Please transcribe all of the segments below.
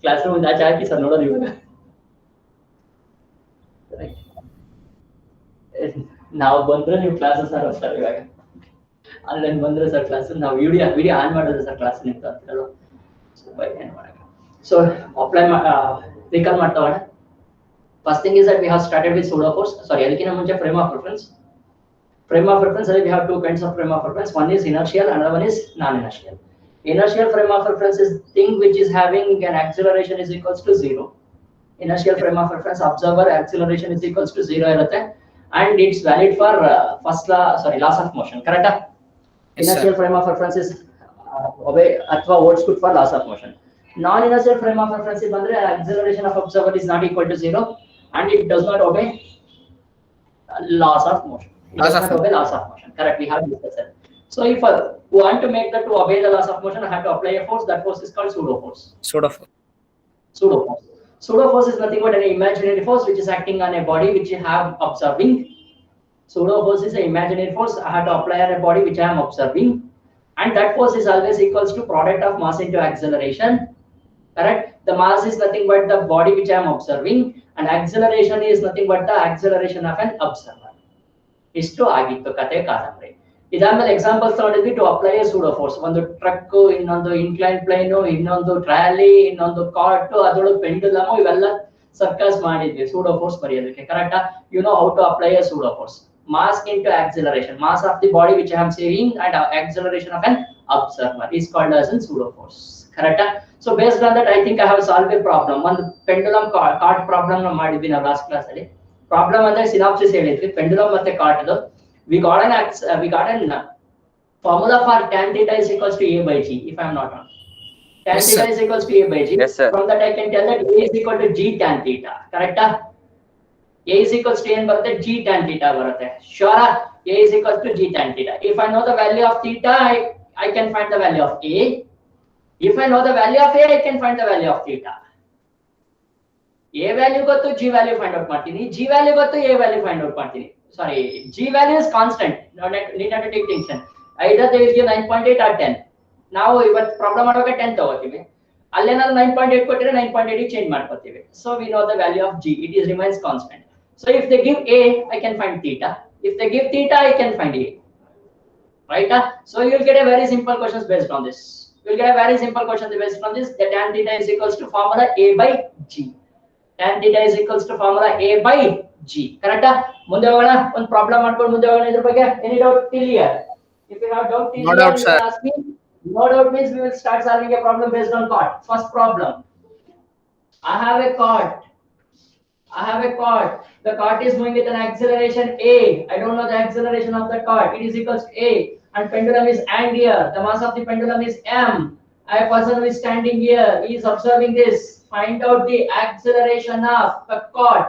Class room ಆಚೆ ಹಾಕಿ sir ನೋಡೋದು ಇವಾಗ. ನಾವು ಬಂದ್ರೆ ನೀವು ಕ್ಲಾಸಸ್ ಸರ್ ಇವಾಗ ಆನ್ಲೈನ್ ಬಂದ್ರೆ ಸರ್ ಕ್ಲಾಸ್, ನಾವು ವಿಡಿಯೋ ಆನ್ ಮಾಡಿದ್ರೆ ಸರ್ ಕ್ಲಾಸ್ ನಿಂತು ಅಂತಿರಲ್ಲ. ಸೊ ಅಪ್ಲೈ ರಿಕಲ್ ಮಾಡ್ತಾವಣ. First thing is that we have started with pseudo force. Sorry, ಅದಕ್ಕಿಂತ ಮುಂಚೆ frame of reference. Frame of reference, we have two kinds of frame of reference. One is inertial, another one is non-inertial. Inertial frame of reference is thing which is having an acceleration is equals to 0. Inertial frame of reference observer acceleration is equals to 0 irutte, and it's valid for laws of motion. Correct? Yes, inertial frame of reference is obey athwa holds good for laws of motion. Non-inertial frame of reference bandre acceleration of observer is not equal to 0 and it does not obey laws of motion. It does not obey laws of motion. Correct, we have discussed that. So if I want to make that to obey the laws of motion, I have to apply a force. That force is called pseudo force. Pseudo force is nothing but an imaginary force which is acting on a body which you have observing. Pseudo force is an imaginary force I have to apply on a body which I am observing, and that force is always equals to product of mass into acceleration. Correct? The mass is nothing but the body which I am observing, and acceleration is nothing but the acceleration of an observer. Istu agittu kate ಕಾದಂಬರಿ. ಇದಾದ್ಮೇಲೆ examples ನೋಡಿದ್ವಿ to apply a pseudo force. ಒಂದು truck, ಇನ್ನೊಂದು incline plane, ಇನ್ನೊಂದು trolley, ಇನ್ನೊಂದು cart, ಅದರೊಳಗೆ pendulum, ಇವೆಲ್ಲ circus ಮಾಡಿದ್ವಿ ಸೂಡೋ ಫೋರ್ಸ್ ಬರೆಯೋದಕ್ಕೆ. ಕರೆಕ್ಟಾ? You know how to apply a pseudo force. Mass into acceleration, mass of the body which I am seeing and acceleration of an observer is called as a pseudo force. Correct? So based on that, I think I have solved a problem. One pendulum cart problem na ಮಾಡಿದ್ವಿ ನಾವು last class ಅಲ್ಲಿ. Problem ಅಂದ್ರೆ synopsis ಹೇಳಿದ್ವಿ, pendulum ಮತ್ತೆ cart ಇದು. we got an formula for tan theta is equals to a by g, if I am not wrong. Tan theta is equals to a by g. Yes, from that I can tell that a is equal to g tan theta. Correct? A is equals to n barutte, g tan theta barutte. Sure, a is equals to g tan theta. If I know the value of theta, I can find the value of a. If I know the value of a, I can find the value of theta. A value ಗೊತ್ತು, g value find out ಮಾಡ್ತೀನಿ. g value ಗೊತ್ತು, a value find out ಮಾಡ್ತೀನಿ. Sorry, g value is constant. Need not to take tension. Either they will give 9.8 or 10. ನಾವು ಇವತ್ತು problem ಮಾಡುವಾಗ 10 ತಗೋತೀವಿ. ಅಲ್ಲೇನಾದ್ರು 9.8 ಕೊಟ್ಟಿದ್ರೆ 9.8 change ಮಾಡ್ಕೊತೀವಿ. So we know the value of g. It is remains constant. So if they give a, I can find theta. If they give theta, I can find a. Right? So you will get a very simple questions based on this. You will get a very simple question based on this. The tan theta is equals to formula a by g. Tan theta is equals to formula a by g. Correct? ಮುಂದೆ ಹೋಗೋಣ. ಒಂದು problem ಮಾಡ್ಕೊಂಡು ಮುಂದೆ ಹೋಗೋಣ ಇದ್ರ ಬಗ್ಗೆ. Any doubt till here? If you have doubt till here, you can ask me. No doubt means we will start solving a problem based on cart. First problem. I have a cart. The cart is moving with an acceleration a. I don't know the acceleration of the cart. It is equals to a, and pendulum is and here. The mass of the pendulum is m. A person who is standing here, he is observing this. Find out the acceleration of the cart.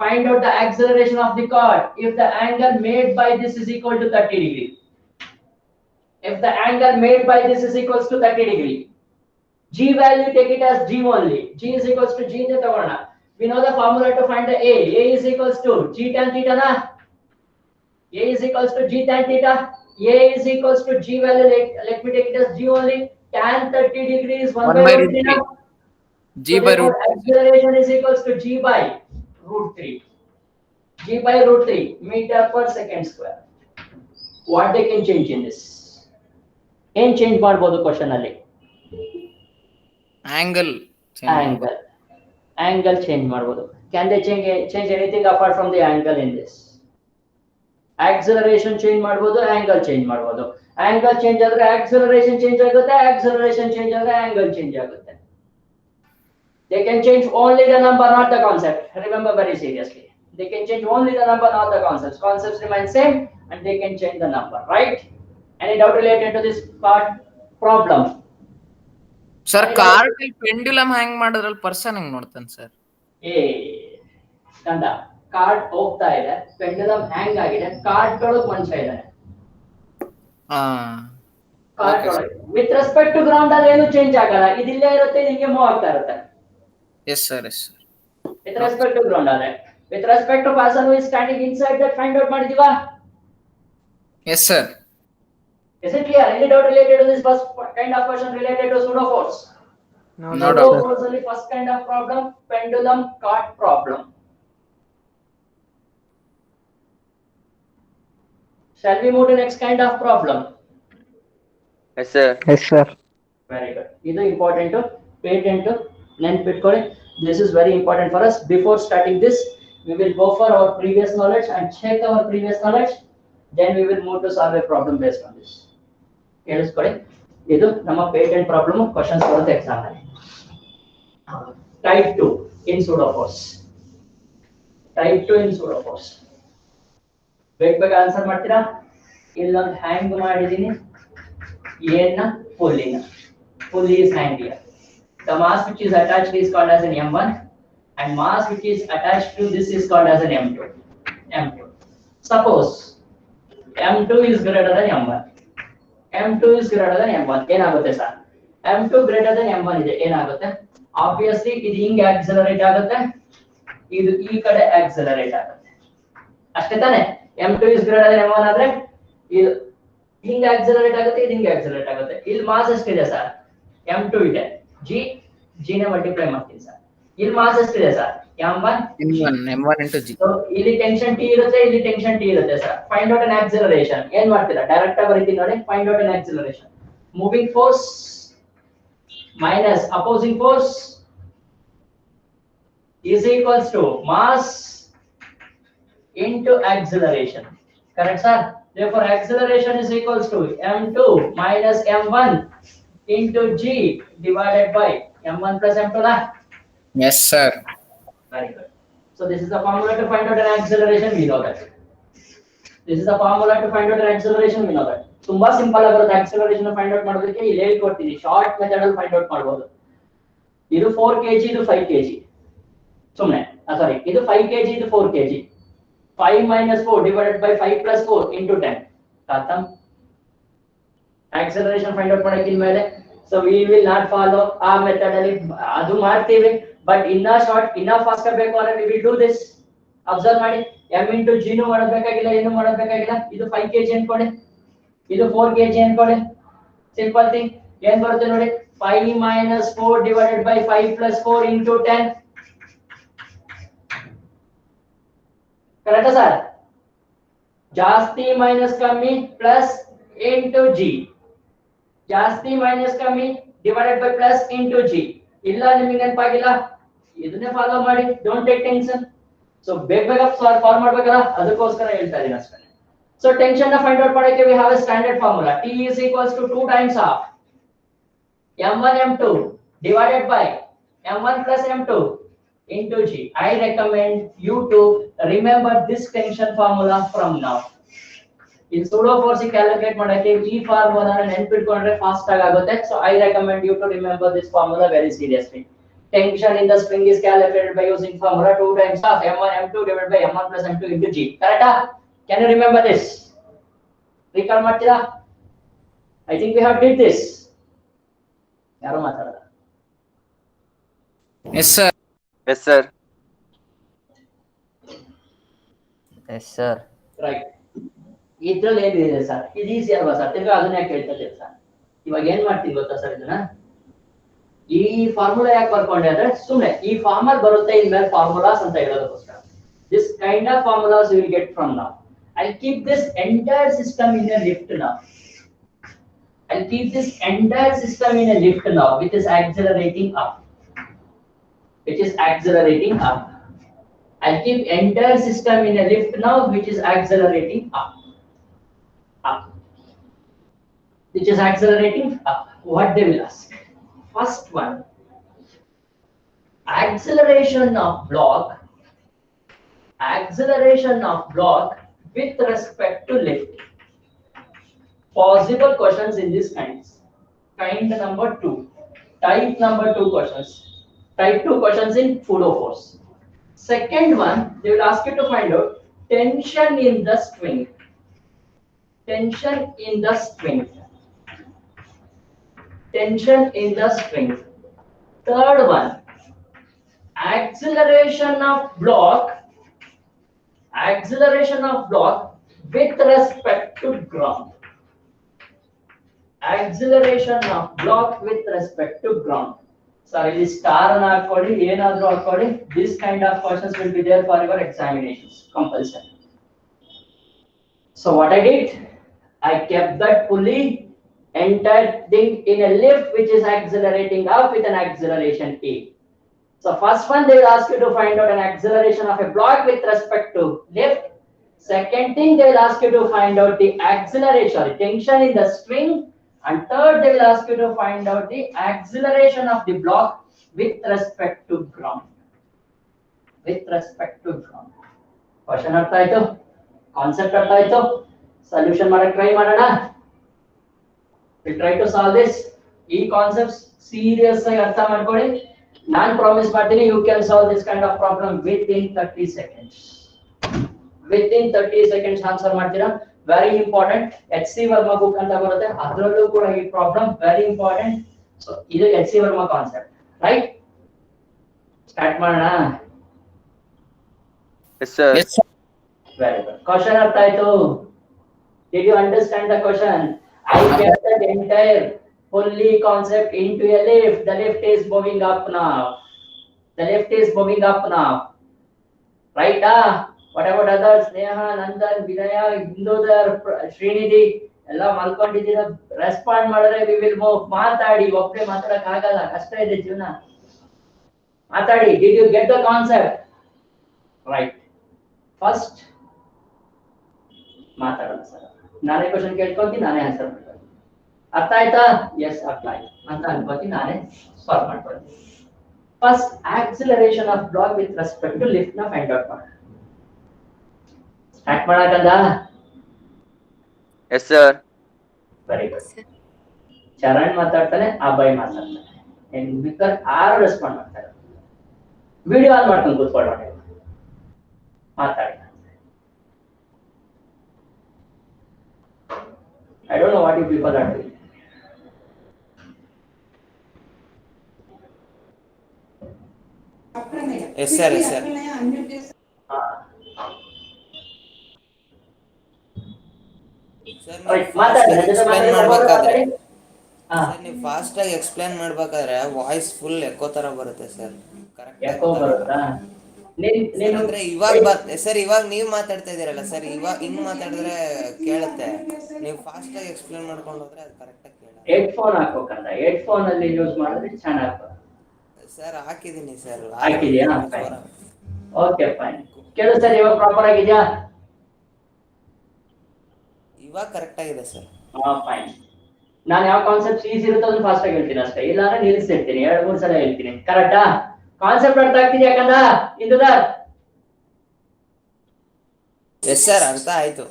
Find out the acceleration of the cart. If the angle made by this is equal to 30 degree. If the angle made by this is equals to 30 degree. G value, take it as g only. G is equals to g ante ತಗೋಣ. We know the formula to find the a. A is equals to g tan theta na. A is equals to g tan theta. A is equals to g value. Let me take it as g only. Tan 30 degree is 1 by root 3. G by root. Acceleration is equals to g by root 3. G by root 3 meter per second square. What they can change in this? Can change ಮಾಡಬಹುದು question ಅಲ್ಲಿ. Angle change ಮಾಡಬಹುದು. Can they change anything apart from the angle in this? Acceleration change ಮಾಡಬಹುದು, angle change ಮಾಡಬಹುದು. Angle change ಆದ್ರೆ acceleration change ಆಗುತ್ತೆ, acceleration change ಆದ್ರೆ angle change ಆಗುತ್ತೆ. They can change only the number, not the concept. Remember very seriously. They can change only the number, not the concepts. Concepts remain same and they can change the number, right? Any doubt related to this part problem? Sir, cart pendulum hang ಮಾಡಿದ್ರಲ್ಲಿ person ಹೆಂಗ್ ನೋಡ್ತಾನೆ sir? ಕಂಡ cart ಹೋಗ್ತಾ ಇದೆ, pendulum ಹ್ಯಾಂಗ್ ಆಗಿದೆ, cart ಒಳಗೆ ಮನುಷ್ಯ ಇದ್ದಾನೆ. ಕಾರ್ಟ್ ಒಳಗೆ ವಿತ್ ರೆಸ್ಪೆಕ್ಟ್ ಟು ಗ್ರೌಂಡ್ ಅಲ್ಲಿ ಏನು ಚೇಂಜ್ ಆಗಲ್ಲ, ಇದಿಲ್ಲೇ ಇರುತ್ತೆ, ಹಿಂಗೆ ಮೂವ್ ಆಗ್ತಾ ಇರುತ್ತೆ. Yes sir, yes sir. With respect to ground ale. With respect to person who is standing inside that, find out ಮಾಡಿದೀವಾ? Yes sir. Is it clear? Any doubt related to this first kind of question related to pseudo force? No Pseudo doubt. force only first kind of problem, pendulum caught problem. Shall we move to next kind of problem? Yes, sir. Yes, sir. Very good. This is important to pay attention to. This is very important for us. Before starting this, we will go for our previous knowledge and check our previous knowledge. Then we will move to solve a problem based on this. ಇದು ನಮ್ಮ patent problem questions ಬರುತ್ತೆ exam ಅಲ್ಲಿ. Type 2 ಇನ್ pseudo force. Type 2 ಇನ್ pseudo force. ಬೇಗ answer ಮಾಡ್ತೀರಾ? ಇಲ್ಲೊಂದು ಹ್ಯಾಂಗ್ ಮಾಡಿದೀನಿ. ಏನ್ನ ಪುಲ್ಲಿನ. Pulley is hanged here. The mass which is attached is called as an M1, and mass which is attached to this is called as an M2. M2. Suppose M2 is greater than M1. M2 is greater than M1. ಏನಾಗುತ್ತೆ sir? M2 greater than M1 ಇದೆ. ಏನಾಗುತ್ತೆ? Obviously ಇದು ಹಿಂಗೆ accelerate ಆಗುತ್ತೆ. ಇದು ಈ ಕಡೆ accelerate ಆಗುತ್ತೆ. ಅಷ್ಟೇ ತಾನೇ? M2 is greater than M1 ಆದ್ರೆ ಇದು ಹಿಂಗೆ accelerate ಆಗುತ್ತೆ, ಇದು ಹಿಂಗೆ accelerate ಆಗುತ್ತೆ. ಇಲ್ಲಿ ಮಾಸ್ ಎಷ್ಟಿದೆ ಸರ್? M2 ಇದೆ. G ನ ಮಲ್ಟಿಪ್ಲೈ ಮಾಡ್ತೀನಿ ಸರ್. ಇಲ್ಲಿ ಮಾಸ್ ಎಷ್ಟಿದೆ sir? M1 into G. So ಇಲ್ಲಿ ಟೆನ್ಷನ್ T ಇರುತ್ತೆ, ಇಲ್ಲಿ ಟೆನ್ಷನ್ T ಇರುತ್ತೆ sir. Find out an acceleration. ಏನ್ ಮಾಡ್ತೀರಾ? ಡೈರೆಕ್ಟ್ ಆಗಿ ಬರೀತೀನಿ ನೋಡಿ. Find out an acceleration. Moving force minus opposing force is equals to mass into acceleration. Correct sir? Therefore acceleration is equals to M2 minus M1 into G divided by M1 plus M2 lah. Yes, sir. Very good. So this is the formula to find out an acceleration. We know that. This is the formula to find out an acceleration. We know that. ತುಂಬಾ simple ಆಗಿರುತ್ತೆ acceleration find out ಮಾಡೋದಕ್ಕೆ. ಇಲ್ಲಿ ಹೇಳ್ಕೊಡ್ತೀನಿ short method ಅಲ್ಲಿ find out ಮಾಡಬಹುದು. ಇದು 4 kg, ಇದು 5 kg. ಸುಮ್ಮನೆ ಸಾರಿ, ಇದು 5 kg, ಇದು 4 kg. 5 minus 4 divided by 5 plus 4 into 10. ಖಾತಮ್. Acceleration find out ಮಾಡಕ್ಕೆ ಇನ್ಮೇಲೆ. So we will not follow ಆ ಮೆಥಡ್ ಅಲ್ಲಿ. ಅದು ಮಾಡ್ತೀವಿ ಬಟ್ ಇನ್ನ ಶಾರ್ಟ್ ಇನ್ನ ಫಾಸ್ಟ್ ಆಗಬೇಕು ಅಂದ್ರೆ we will do this. Observe ಮಾಡಿ, m into g ನು ಮಾಡಬೇಕಾಗಿಲ್ಲ, ಏನು ಮಾಡಬೇಕಾಗಿಲ್ಲ. ಇದು 5 kg ಅನ್ಕೊಳ್ಳಿ, ಇದು 4 kg ಅನ್ಕೊಳ್ಳಿ. ಸಿಂಪಲ್ ಥಿಂಗ್ ಏನ್ ಬರುತ್ತೆ ನೋಡಿ, 5 minus 4 divided by 5 plus 4 into 10. ಕರೆಕ್ಟಾ ಸರ್? ಜಾಸ್ತಿ ಮೈನಸ್ ಕಮ್ಮಿ ಪ್ಲಸ್ into g. ಜಾಸ್ತಿ ಮೈನಸ್ ಕಮ್ಮಿ divided by plus into G. ಇಲ್ಲ ನಿಮಗೆ ನೆನಪಾಗಿಲ್ಲ, ಇದನ್ನೇ ಫಾಲೋ ಮಾಡಿ. Don't take tension. ಸೊ ಬೇಗ ಸಾಲ್ವ್ ಮಾಡ್ಬೇಕಲ್ಲ, ಅದಕ್ಕೋಸ್ಕರ ಹೇಳ್ತಾ ಇದೀನಿ ಅಷ್ಟೇ. ಸೊ ಟೆನ್ಷನ್ ನ ಫೈಂಡ್ ಔಟ್ ಮಾಡಕ್ಕೆ we have a standard formula. T is equals to 2 times of m1 m2 divided by m1 plus m2 into g. I recommend you to remember this tension formula from now. In pseudo force calculate ಮಾಡಕ್ಕೆ ಈ formula ನೆನಪಿಟ್ಕೊಂಡ್ರೆ fast ಆಗುತ್ತೆ. So I recommend you to remember this formula very seriously. Tension in the spring is calculated by using formula 2 times of m1 m2 divided by m1 plus m2 into g. Correct? Can you remember this? Recall ಮಾಡ್ತೀರಾ? I think we have did this. ಯಾರು ಮಾತಾಡಲ್ಲ? Yes, sir. Yes, sir. Yes, sir. Right. ಇದ್ರಲ್ಲಿ ಏನಿದೆ sir? ಇದು easy ಅಲ್ವಾ sir? ತಿರ್ಗಾ ಅದನ್ನ ಯಾಕೆ ಹೇಳ್ತಾ ಇದ್ದೀರಾ ಸರ್? ಇವಾಗ ಏನ್ ಮಾಡ್ತೀನಿ ಗೊತ್ತಾ ಸರ್, ಇದನ್ನ ಈ ಫಾರ್ಮುಲಾ ಯಾಕೆ ಬರ್ಕೊಂಡೆ ಅಂದ್ರೆ ಸುಮ್ಮನೆ ಈ ಫಾರ್ಮಲ್ ಬರುತ್ತೆ ಇನ್ಮೇಲೆ ಫಾರ್ಮುಲಾಸ್ ಅಂತ ಹೇಳೋದಕ್ಕೋಸ್ಕರ. This kind of formulas you will get from now. I'll keep this entire system in a lift now. I'll keep this entire system in a lift now, which is accelerating up. Which is accelerating up. I'll keep entire system in a lift now, which is accelerating up. Up. Which is accelerating up. What they will ask? First one, acceleration of block with respect to lift. Possible questions in this kinds. Kind number 2. Type number 2 questions. Type 2 questions in pseudo force. Second one, they will ask you to find out tension in the string. Tension in the string. Tension in the string. Third one, acceleration of block with respect to ground. Acceleration of block with respect to ground. Sorry, this star and ಹಾಕೊಳ್ಳಿ ಏನಾದ್ರೂ ಹಾಕೊಳ್ಳಿ. This kind of questions will be there for your examinations compulsory. So what I did, I kept that pulley entire thing in a lift which is accelerating up with an acceleration A. So first one they will ask you to find out an acceleration of a block with respect to lift. Second thing they will ask you to find out the acceleration, the tension in the string. And third they will ask you to find out the acceleration of the block with respect to ground. With respect to ground. Question artha aaytu? Concept artha aaytu? Solution ಮಾಡಕ್ಕೆ try ಮಾಡೋಣ. We'll try to solve this. ಈ concepts serious ಆಗಿ ಅರ್ಥ ಮಾಡ್ಕೊಳ್ಳಿ. ನಾನು promise ಮಾಡ್ತೀನಿ you can solve this kind of problem within 30 seconds. Within 30 seconds answer ಮಾಡ್ತೀರಾ. Very important. HC Verma book ಅಂತ ಬರುತ್ತೆ, ಅದರಲ್ಲೂ ಕೂಡ ಈ ಪ್ರಾಬ್ಲಮ್ ವೆರಿ ಇಂಪಾರ್ಟೆಂಟ್. ಸೊ ಇದು HC Verma concept, right? Start ಮಾಡೋಣ. Yes, sir. Yes, sir. Very good. Question ಅರ್ಥ ಆಯ್ತು? Did you understand the question? I kept that entire pulley concept into a lift. The lift is moving up now. The lift is moving up now. Right? What about others? Neha, Nandan, Vinaya, Indudar, Srinidhi, ಎಲ್ಲ ಮಲ್ಕೊಂಡಿದ್ದೀರಾ? Respond ಮಾಡಿದ್ರೆ we will move. ಮಾತಾಡಿ, ಒಬ್ಬರೇ ಮಾತಾಡಕ್ ಆಗಲ್ಲ, ಕಷ್ಟ ಇದೆ ಜೀವನ. ಮಾತಾಡಿ. Did you get the concept? Right. First ಮಾತಾಡೋಣ ಸರ್. ನಾನೇ ಕ್ವಶನ್ ಕೇಳ್ಕೊಂತೀನಿ, ನಾನೇ ಆನ್ಸರ್ ಮಾಡ್ತೀನಿ. ಅರ್ಥ ಆಯ್ತಾ? ಎಸ್, ಅರ್ಥ ಆಯ್ತು ಅಂತ ಅನ್ಕೋತೀನಿ, ನಾನೇ ಸಾಲ್ವ್ ಮಾಡ್ಕೊಳ್ತೀನಿ. First acceleration of block with respect to lift ನ ಫೈಂಡ್ ಔಟ್ ಮಾಡೋಣ. ಸ್ಟಾರ್ಟ್ ಮಾಡಕಂದ? Yes, sir. Very good. Charan ಮಾತಾಡ್ತಾನೆ, ಅಭಯ್ ಮಾತಾಡ್ತಾನೆ, ಬೇಕಾದ್ರೆ ಯಾರು ರೆಸ್ಪಾಂಡ್ ಮಾಡ್ತಾರೆ. ವಿಡಿಯೋ ಆನ್ ಮಾಡ್ಕೊಂಡು ಕೂತ್ಕೊಳ್ಳೋಣ, ಮಾತಾಡಿ. I don't know what you people are doing. Yes, sir. Yes, sir. Right, ಮಾತಾಡಿ. ನೀವು ಫಾಸ್ಟ್ ಆಗಿ ಎಕ್ಸ್ಪ್ಲೈನ್ ಮಾಡ್ಬೇಕಾದ್ರೆ ವಾಯ್ಸ್ ಫುಲ್ ಎಕೋ ತರ ಬರುತ್ತೆ ಸರ್. ಕರೆಕ್ಟ್ ಎಕೋ ಬರುತ್ತಾ? ಅಂದ್ರೆ ಇವಾಗ ಸರ್, ಇವಾಗ ನೀವು ಮಾತಾಡ್ತಾ ಇದೀರಲ್ಲ ಸರ್, ಇವಾಗ ಹಿಂಗ್ ಮಾತಾಡಿದ್ರೆ ಕೇಳುತ್ತೆ. ನೀವು ಫಾಸ್ಟ್ ಆಗಿ ಎಕ್ಸ್ಪ್ಲೈನ್ ಮಾಡ್ಕೊಂಡು ಹೋದ್ರೆ ಅದು ಕರೆಕ್ಟ್ ಆಗಿ ಕೇಳಲ್ಲ. ಹೆಡ್ಫೋನ್ ಹಾಕೋಕಂದ, ಹೆಡ್ಫೋನ್ ಅಲ್ಲಿ ಯೂಸ್ ಮಾಡಿದ್ರೆ ಚೆನ್ನಾಗಿ ಸರ್. ಹಾಕಿದೀನಿ ಸರ್. ಹಾಕಿದ್ಯಾ? Okay, fine. ಕೇಳಿಸ್ತಾ ಇವಾಗ ಪ್ರಾಪರ್ ಆಗಿದ್ಯಾ? ಇವಾಗ ಕರೆಕ್ಟ್ ಆಗಿದೆ ಸರ್. ಫೈನ್. ನಾನು ಯಾವ ಕಾನ್ಸೆಪ್ಟ್ ಈಸಿ ಇರುತ್ತೋ ಅದನ್ನ ಫಾಸ್ಟ್ ಆಗಿ ಹೇಳ್ತೀನಿ ಅಷ್ಟೇ, ಇಲ್ಲಾಂದ್ರೆ ನಿಲ್ಲಿಸ್ತಿರ್ತೀನಿ, 2-3 ಸಲ ಹೇಳ್ತೀನಿ. ಕರೆಕ್ಟಾ? ಕಾನ್ಸೆಪ್ಟ್ ಅರ್ಥ ಆಗ್ತಿದ್ಯಾ ಯಾಕಂದ ಇಂದುದಾರ್? ಎಸ್ ಸರ್, ಅರ್ಥ ಆಯ್ತು.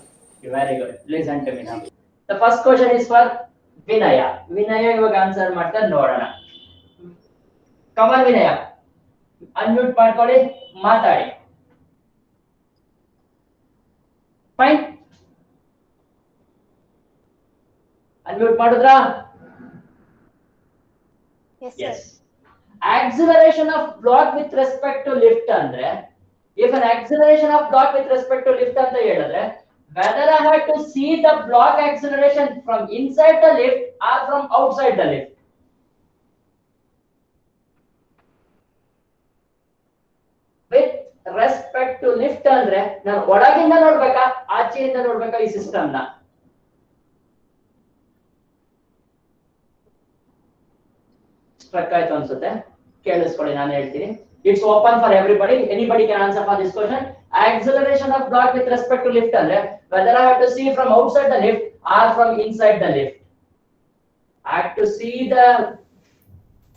Very good. Listen to me now. The first question is for Vinaya. Vinaya ಇವಾಗ ಆನ್ಸರ್ ಮಾಡ್ತಾರೆ, ನೋಡೋಣ. ಕಮನ್ ವಿನಯ, ಅನ್ಮ್ಯೂಟ್ ಮಾಡ್ಕೊಳ್ಳಿ, ಮಾತಾಡಿ. ಫೈನ್. ಅನ್ಮ್ಯೂಟ್ ಮಾಡಿದ್ರಾ? Yes. Acceleration of block with respect to lift ಅಂದ್ರೆ, if an acceleration of block with respect to lift ಅಂತ ಹೇಳಿದ್ರೆ, whether I have to see the block acceleration from inside the lift or from outside the lift. With respect to lift ಅಂದ್ರೆ ನಾನು ಒಳಗಿಂದ ನೋಡ್ಬೇಕಾ ಆಚೆಯಿಂದ ನೋಡ್ಬೇಕಾ ಈ system ನ? Struck ಆಯ್ತು ಅನ್ಸುತ್ತೆ, ಕೇಳಿಸ್ಕೊಳ್ಳಿ, ನಾನು ಹೇಳ್ತೀನಿ. It's open for everybody. Anybody can answer for this question. Acceleration of block with respect to lift andre, whether I have to see from outside the lift or from inside the lift. I have to see the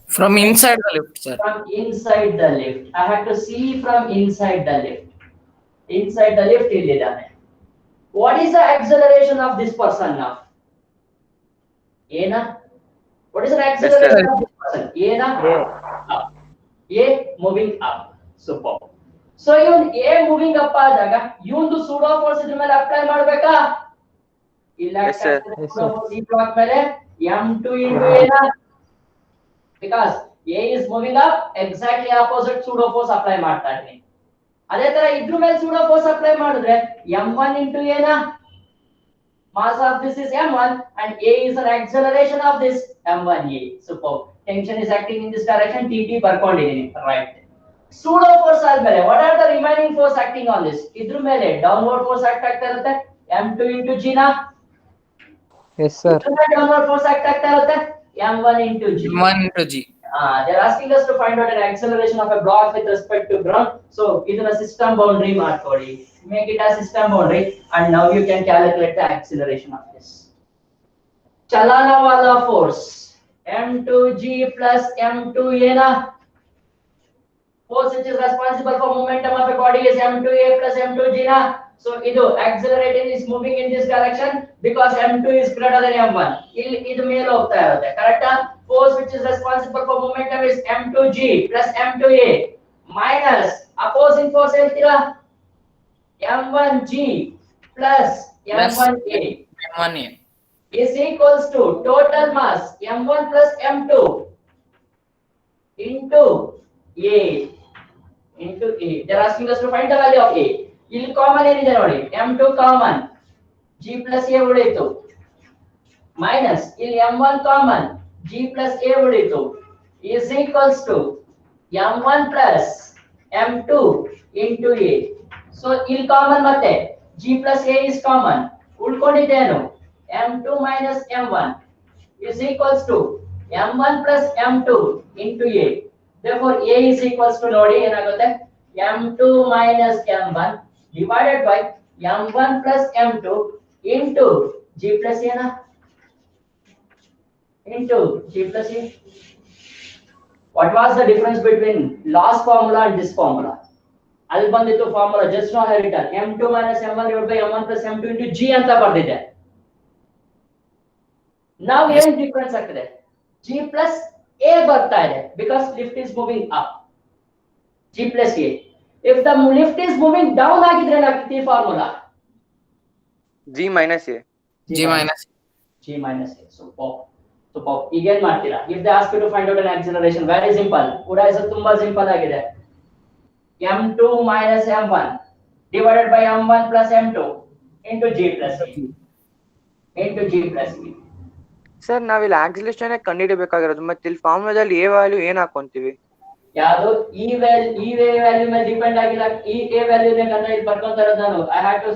From inside the lift, sir. from inside the lift. I have to see from inside the lift. Inside the lift illidane. What is the acceleration of this person now? Ena? What is the acceleration of this person? Ena? Up. A moving up. Super. So even A moving up ಆದಾಗ ಇವಂದು pseudo force ಇದ್ರ ಮೇಲೆ apply ಮಾಡಬೇಕಾ? ಇಲ್ಲ, pseudo force ಈ block ಮೇಲೆ M2 into A ನ, because A is moving up, exactly opposite pseudo force apply ಮಾಡ್ತಾ ಇದೀನಿ. ಅದೇ ತರ ಇದ್ರ ಮೇಲೆ pseudo force apply ಮಾಡಿದ್ರೆ M1 into A ನ mass of this is M1 and A is an acceleration of this M1A. Super. tension is acting in this direction, tt ಬರ್ಕೊಂಡಿದ್ದೀನಿ, right? Pseudo force ಆದ್ಮೇಲೆ what are the remaining force acting on this? ಇದ್ರ ಮೇಲೆ downward force act ಆಗ್ತಾ ಇರುತ್ತೆ, m2 into g ನ. Yes, sir. downward force act ಆಗ್ತಾ ಇರುತ್ತೆ, m1 into g. 1 into g. They're asking us to find out an acceleration of a block with respect to ground. So ಇದನ್ನ system boundary ಮಾಡ್ಕೊಳ್ಳಿ, make it a system boundary, and now you can calculate the acceleration of this. चलाना वाला force m2g plus m2a na. Force which is responsible for momentum of a body is m2a plus m2g na. So idu accelerating is moving in this direction because m2 is greater than m1. Idu ಮೇಲೆ ಹೋಗ್ತಾ ಇರುತ್ತೆ, correct? Force which is responsible for momentum is m2g plus m2a minus opposing force ಹೇಳ್ತೀರಾ m1g plus m1a m1a is equals to total mass m1 plus m2 into a into a. They're asking us to find the value of a. ಇಲ್ಲಿ common ಏನಿದೆ ನೋಡಿ, m2 common, g plus a ಉಳಿಯಿತು, minus ಇಲ್ಲಿ m1 common, g plus a ಉಳಿಯಿತು, is equals to m1 plus m2 into a. So ಇಲ್ಲಿ common ಮತ್ತೆ g plus a is common, ಉಳ್ಕೊಂಡಿದ್ದೇನು m2 minus m1 is equals to m1 plus m2 into a. Therefore a is equals to ನೋಡಿ ಏನಾಗುತ್ತೆ m2 minus m1 divided by m1 plus m2 into g plus a na, into g plus a. What was the difference between last formula and this formula? ಅಲ್ಲಿ ಬಂದಿತ್ತು formula just now have written m2 minus m1 divided by m1 plus m2 into g ಅಂತ ಬರ್ದಿದೆ. Now ಏನು difference ಆಗ್ತಿದೆ, g plus a ಬರ್ತಾ ಇದೆ because lift is moving up, g plus a. If the lift is moving down ಆಗಿದ್ರೆ ಏನಾಗ್ತಿದೆ ಈ formula G minus A. g minus g minus a. So ಈಗ ಏನು ಮಾಡ್ತೀರಾ, if they ask you to find out an acceleration, very simple, ಉಡಾಯಿಸೋದು ತುಂಬಾ simple ಆಗಿದೆ. m2 minus m1 divided by m1 plus m2 into g plus a into g plus a. Sir ನಾವಿಲ್ಲಿ acceleration ಕಂಡುಹಿಡಿಬೇಕಾಗಿರೋದು, ಮತ್ತೆ ಇಲ್ಲಿ ಫಾರ್ಮುಲಾದಲ್ಲಿ A value ಏನ್ ಹಾಕೊಂತೀವಿ? ಯಾವುದು ಈ value ಮೇಲೆ depend ಆಗಿಲ್ಲ, ಈ ಎ ವ್ಯಾಲ್ಯೂ ನೇ ಕಂಡು ಇಲ್ಲಿ ಬರ್ಕೊಂತಾ ಇರೋದು ನಾನು. ಐ ಹ್ಯಾವ್ ಟು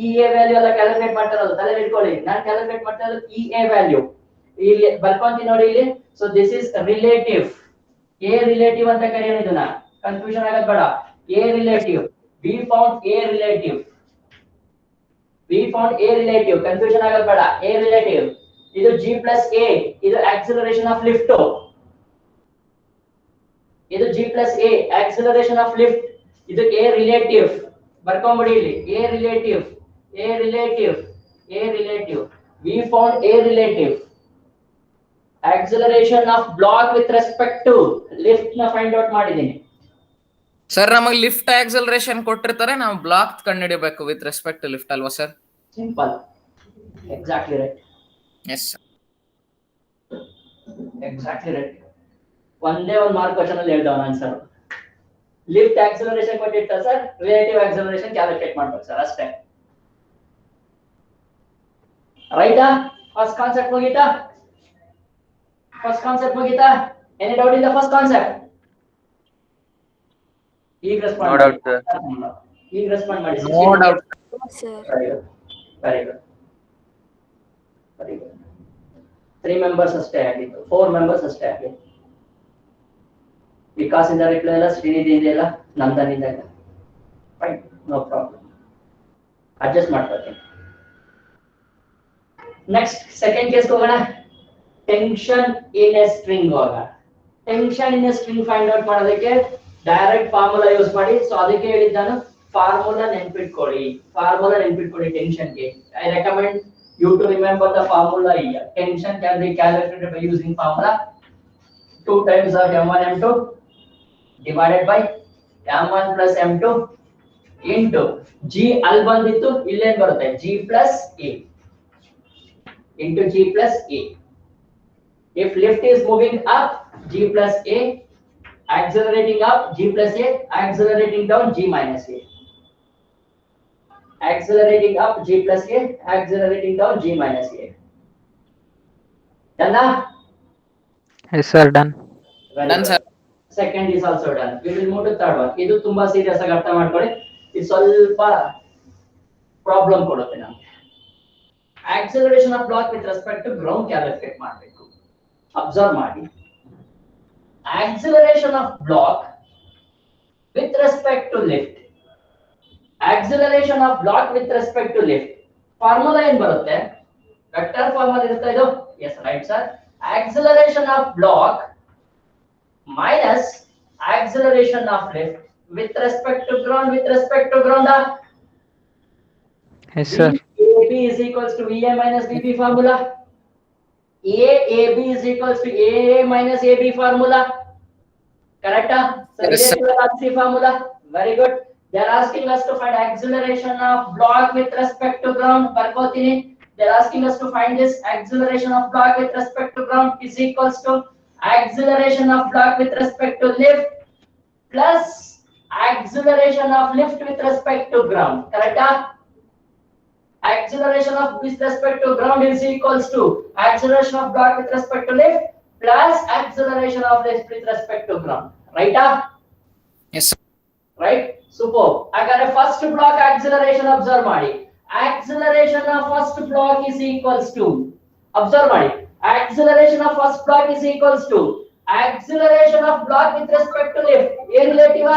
ಈ ಎ ವ್ಯಾಲ್ಯೂ ಎಲ್ಲ ಕ್ಯಾಲ್ಕುಲೇಟ್ ಮಾಡ್ತಾ ಇರೋದು, ತಲೆ ಇಟ್ಕೊಳ್ಳಿ, ನಾನು ಕ್ಯಾಲ್ಕುಲೇಟ್ ಮಾಡ್ತಾ ಇರೋದು ಈ ಎ ವ್ಯಾಲ್ಯೂ ಇಲ್ಲಿ ಬರ್ಕೊಂತೀನಿ ನೋಡಿ ಇಲ್ಲಿ. So this is relative, A relative ಅಂತ ಕರೆಯೋಣ ಇದನ್ನ, ಕನ್ಫ್ಯೂಷನ್ ಆಗೋದು ಬೇಡ. A relative, we found A relative, confusion ಆಗೋದು ಬೇಡ. ಎ ರಿಲೇಟಿವ್ ಇದು g plus a, ಇದು acceleration of lift, ಇದು g plus a acceleration of lift, ಇದು a relative ಬರ್ಕೊಂಬಿಡಿ ಇಲ್ಲಿ, a relative we found a relative acceleration of block with respect to lift ನ find out ಮಾಡಿದೀನಿ. Sir ನಮಗೆ lift acceleration ಕೊಟ್ಟಿರ್ತಾರೆ, ನಾವು block ಕಂಡುಹಿಡಿಯಬೇಕು ವಿತ್ ರೆಸ್ಪೆಕ್ಟ್ ಟು ಲಿಫ್ಟ್ ಅಲ್ವಾ sir? Simple, exactly right. Yes sir. Exactly right. ಒಂದೇ ಒಂದು mark question ಅಲ್ಲಿ ಹೇಳ್ದವ ಆನ್ಸರ್. ಲಿಫ್ಟ್ ಆಕ್ಸಲರೇಷನ್ ಕೊಟ್ಟಿರ್ತಾರೆ ಸರ್, ರಿಲೇಟಿವ್ ಆಕ್ಸಲರೇಷನ್ ಕ್ಯಾಲ್ಕುಲೇಟ್ ಮಾಡ್ಬೇಕು ಸರ್, ಅಷ್ಟೇ. ರೈಟಾ? ಫಸ್ಟ್ ಕಾನ್ಸೆಪ್ಟ್ ಮುಗೀತಾ? Any doubt in the first concept? ಈಗ ರೆಸ್ಪಾಂಡ್ No doubt, sir. ಈಗ ರೆಸ್ಪಾಂಡ್ ಮಾಡಿ. No doubt. Very good. 3 members ಅಷ್ಟೇ ಆಗಿತ್ತು, 4 ಮೆಂಬರ್ಸ್ ಅಷ್ಟೇ ಆಗಿತ್ತು. ವಿಕಾಸ್ ಇಂದ ರಿಪ್ಲೈ ಇಲ್ಲ, ಶ್ರೀನಿಧಿ ಇಲ್ಲ, ನಂದನಿಂದ ಇಲ್ಲ. ಫೈನ್, ನೋ ಪ್ರಾಬ್ಲಮ್, ಅಡ್ಜಸ್ಟ್ ಮಾಡ್ಕೊತೀನಿ. ನೆಕ್ಸ್ಟ್ ಸೆಕೆಂಡ್ ಕೇಸ್ ಹೋಗೋಣ. ಟೆನ್ಷನ್ ಇನ್ ಎ ಸ್ಟ್ರಿಂಗ್ ಹೋಗೋಣ. Tension in a string find out ಮಾಡೋದಕ್ಕೆ ಡೈರೆಕ್ಟ್ ಫಾರ್ಮುಲಾ ಯೂಸ್ ಮಾಡಿ. ಸೊ ಅದಕ್ಕೆ ಹೇಳಿದ್ದು ನಾನು ಫಾರ್ಮುಲಾ ನೆನ್ಪಿಟ್ಕೊಳ್ಳಿ, ಟೆನ್ಷನ್ಗೆ. I recommend you to remember the formula here. Tension can be calculated by using formula 2 times of m1 m2 divided by m1 plus m2 into g ಅಲ್ಲಿ ಬಂದಿತ್ತು, ಇಲ್ಲೇನ್ ಬರುತ್ತೆ g plus a into g plus a. If lift is moving up, g plus a, accelerating up, g plus a, accelerating down, g minus a. Accelerating up g plus a, accelerating down g minus a. Done? Yes, sir. Done. Very Done, good. sir. Second is also done. We will move to third one. ಇದು ತುಂಬಾ serious ಆಗಿ ಅರ್ಥ ಮಾಡ್ಕೊಳ್ಳಿ. ಇದು ಸ್ವಲ್ಪ problem ಕೊಡುತ್ತೆ ನಮಗೆ. Acceleration of block with respect to ground calculate ಮಾಡಬೇಕು. ಅಬ್ಸರ್ವ್ ಮಾಡಿ. Acceleration of block with respect to lift. Acceleration of block with respect to lift. Formula ಏನು ಬರುತ್ತೆ? ವೆಕ್ಟರ್ ಫಾರ್ಮುಲಾ ಇರುತ್ತೆ ಇದು. Yes, right sir. Acceleration of block minus acceleration of lift with respect to ground Yes, sir. AB is equals to VA minus VB formula. AB is equals to AA minus AB formula. Correct? So Yes, sir. relative formula. Very good. They are asking us to find acceleration of block with respect to ground. Barkotini. They are asking us to find this acceleration of block with respect to ground is equals to acceleration of block with respect to lift plus acceleration of lift with respect to ground. Correct? Acceleration of with respect to ground is equals to acceleration of block with respect to lift plus acceleration of lift with respect to ground. Right? Yes, sir. Right? Superb. I got a first block acceleration observe ಮಾಡಿ. Acceleration of first block is equals to observe ಮಾಡಿ. Acceleration of first block is equals to acceleration of block with respect to lift. A relative?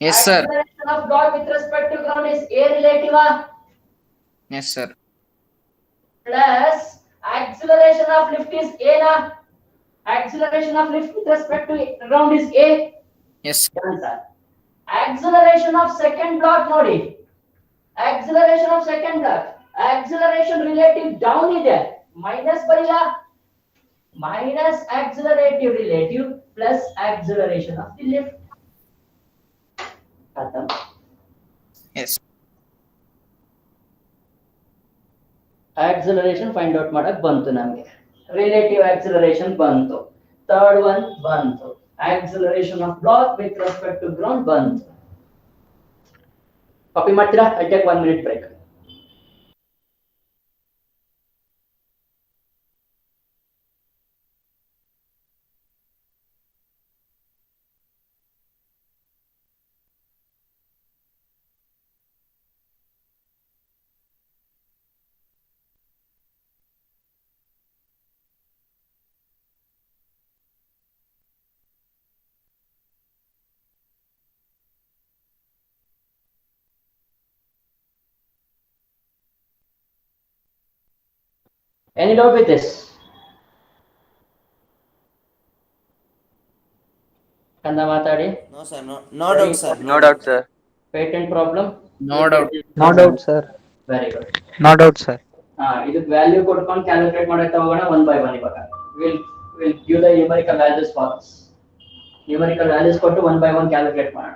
Yes, sir. Acceleration of block with respect to ground is A relative Yes, sir. plus acceleration of lift is A na. Acceleration of lift with respect to ground is A. Yes, sir. Done, sir. Acceleration of second block ನೋಡಿ. Acceleration of second block. Acceleration relative down ಇದೆ. Minus ಬರಿಲ್ಲ. Minus accelerative relative plus acceleration of the lift. ಖತಮ್. Yes. Acceleration find out ಮಾಡಕ್ ಬಂತು ನಮಗೆ. Relative acceleration ಬಂತು. Third one ಬಂತು. Acceleration of block with respect to ground ಬಂತು. Copy ಮಾಡ್ತೀರಾ? I'll take 1 minute break. Any doubt with this? ಕಂದ ಮಾತಾಡಿ. No sir, no doubt sir. No doubt, sir. Patent problem? No doubt. No doubt, sir. Very good. No doubt, sir. ಇದಕ್ಕೆ value ಕೊಡ್ಕೊಂಡು calculate ಮಾಡಕ್ಕೆ ಹೋಗೋಣ one by one ಇವಾಗ. We'll give the numerical values for us. Numerical values ಕೊಟ್ಟು one by one calculate ಮಾಡೋಣ.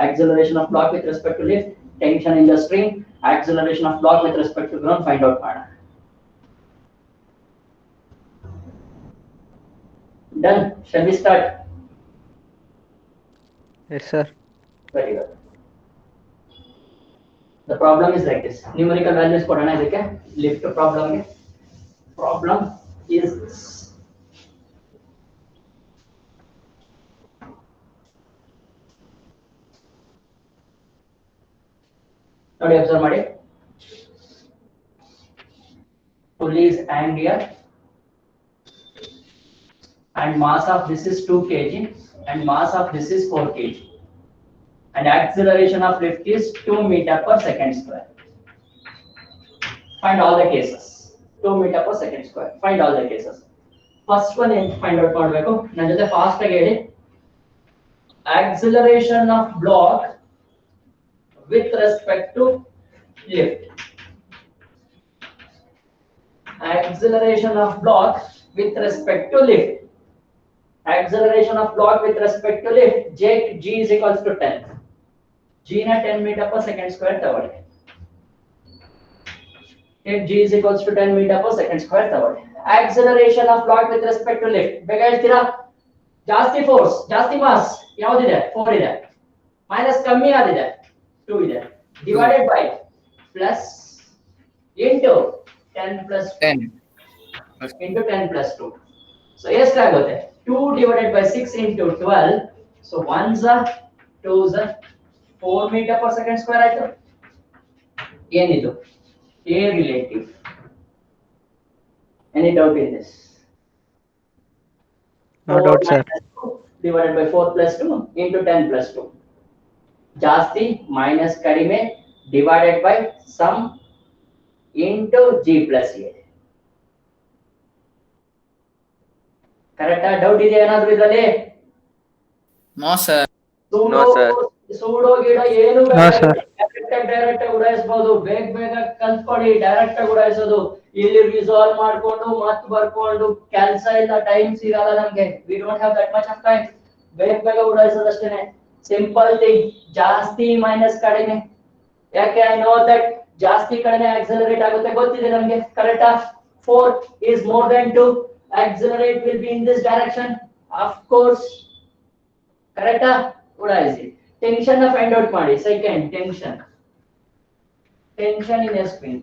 Acceleration of block with respect to lift, tension in the string, acceleration of block with respect to ground find out ಮಾಡೋಣ. Done. Shall we start? Yes, sir. Very good. The problem is like this. Numerical values ಕೊಡೋಣ ಇದಕ್ಕೆ lift problem ಗೆ. Problem is this. ನೋಡಿ observe ಮಾಡಿ. Pulley is hanged here and mass of this is 2 kg and mass of this is 4 kg. And acceleration of lift is 2 meter per second square. Find all the cases. 2 meter per second square. Find all the cases. First one find out ಮಾಡಬೇಕು. ನನ್ನ ಜೊತೆ fast ಆಗಿ ಹೇಳಿ. Acceleration of block with respect to lift. Acceleration of block with respect to lift. Acceleration of block with respect to lift. G is equals to 10. G na 10 meter per second square ತಗೊಳ್ಳಿ. If G is equals to 10 meter per second square ತಗೊಳ್ಳಿ. Acceleration of block with respect to lift. ಬೇಗ ಹೇಳ್ತೀರಾ? ಜಾಸ್ತಿ force, ಜಾಸ್ತಿ mass ಯಾವ್ದಿದೆ? 4 ಇದೆ. Minus ಕಮ್ಮಿ ಆದಿದೆ 2 ಇದೆ. Divided by plus into 10 plus 10. into 10 plus 2. So ಎಷ್ಟಾಗುತ್ತೆ 2 divided by 6 into 12. So 1s are 2s are 4 meter per second square ಆಯ್ತು. ಏನಿದು A relative. Any doubt in this? No doubt, sir. 2 divided by 4 plus 2 into 10 plus 2. ಜಾಸ್ತಿ minus ಕಡಿಮೆ divided by sum into G plus A. ಕರೆಕ್ಟಾ? Doubt ಇದೆ ಏನಾದ್ರೂ ಇದರಲ್ಲಿ? No sir. No, sir. Pseudo ಗಿಡ ಏನು No, sir. ಡೈರೆಕ್ಟ್ ಆಗಿ ಉಡಾಯಿಸಬಹುದು. ಬೇಗ ಬೇಗ ಕಲ್ತ್ಕೊಳ್ಳಿ. ಡೈರೆಕ್ಟ್ ಆಗಿ ಉಡಾಯಿಸೋದು. ಇಲ್ಲಿ ರಿಸಾಲ್ವ್ ಮಾಡ್ಕೊಂಡು ಮತ್ತೆ ಬರ್ಕೊಂಡು ಕೆಲಸ ಇಲ್ಲ, ಟೈಮ್ ಸಿಗಲ್ಲ ನಮ್ಗೆ. We don't have that much of time. ಬೇಗ ಬೇಗ ಉಡಾಯಿಸೋದು ಅಷ್ಟೇನೆ. Simple thing. ಜಾಸ್ತಿ ಮೈನಸ್ ಕಡಿಮೆ. ಯಾಕೆ? ಐ ನೋ ದಟ್ ಜಾಸ್ತಿ ಕಡಿಮೆ ಆಕ್ಸಲರೇಟ್ ಆಗುತ್ತೆ, ಗೊತ್ತಿದೆ ನಮ್ಗೆ. ಕರೆಕ್ಟಾ? 4 is more than 2. Accelerate will be in this direction. Of course. ಕರೆಕ್ಟಾ? ಉಡಾಯಿಸಿ. ಟೆನ್ಷನ್ ನ ಫೈಂಡ್ ಔಟ್ ಮಾಡಿ. Second tension. Tension in A spring.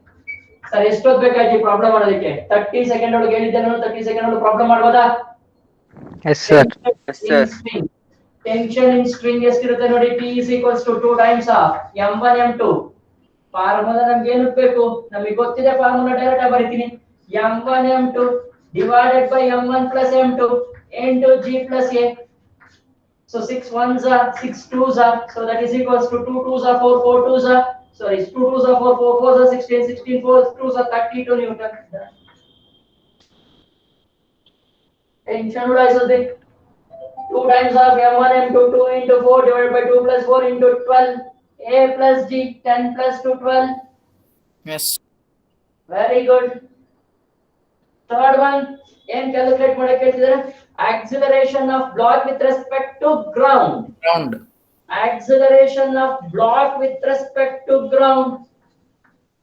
Sir ಎಷ್ಟೊತ್ತು ಬೇಕಾಯ್ತು ಪ್ರಾಬ್ಲಮ್ ಮಾಡೋದಕ್ಕೆ? 30 ಸೆಕೆಂಡ್ ಒಳಗೆ ಹೇಳಿದ್ದೆ ನಾನು. 30 ಸೆಕೆಂಡ್ ಒಳಗೆ ಪ್ರಾಬ್ಲಮ್ ಮಾಡ್ಬೋದಾ? Yes, sir. Yes, sir. Tension in string ಎಷ್ಟಿರುತ್ತೆ ನೋಡಿ? T is equals to 2 times of m1 m2. Formula ನಮ್ಗೆ ಏನು ಬೇಕು? ನಮಗೆ ಗೊತ್ತಿದೆ ಫಾರ್ಮುಲಾ, ಡೈರೆಕ್ಟ್ ಆಗಿ ಬರೀತೀನಿ. m1 m2 divided by m1 plus m2 into G plus A. So 6 1s are 6 2s are, so that is equals to 2 2s are 4 4 2s are, sorry 2 2s are 4 4 4s are 16 16 4 2s are 32 Newton. Tension ಉಡಾಯಿಸೋದು. 2 times of m1 m2 2 into 4 divided by 2 plus 4 into 12 A plus G 10 plus 2 12. Yes. Very good. Third one, ಏನ್ calculate ಮಾಡಕ್ಕೆ ಹೇಳ್ತಿದ್ದಾರೆ? Acceleration of block with respect to ground. Ground. Acceleration of block with respect to ground.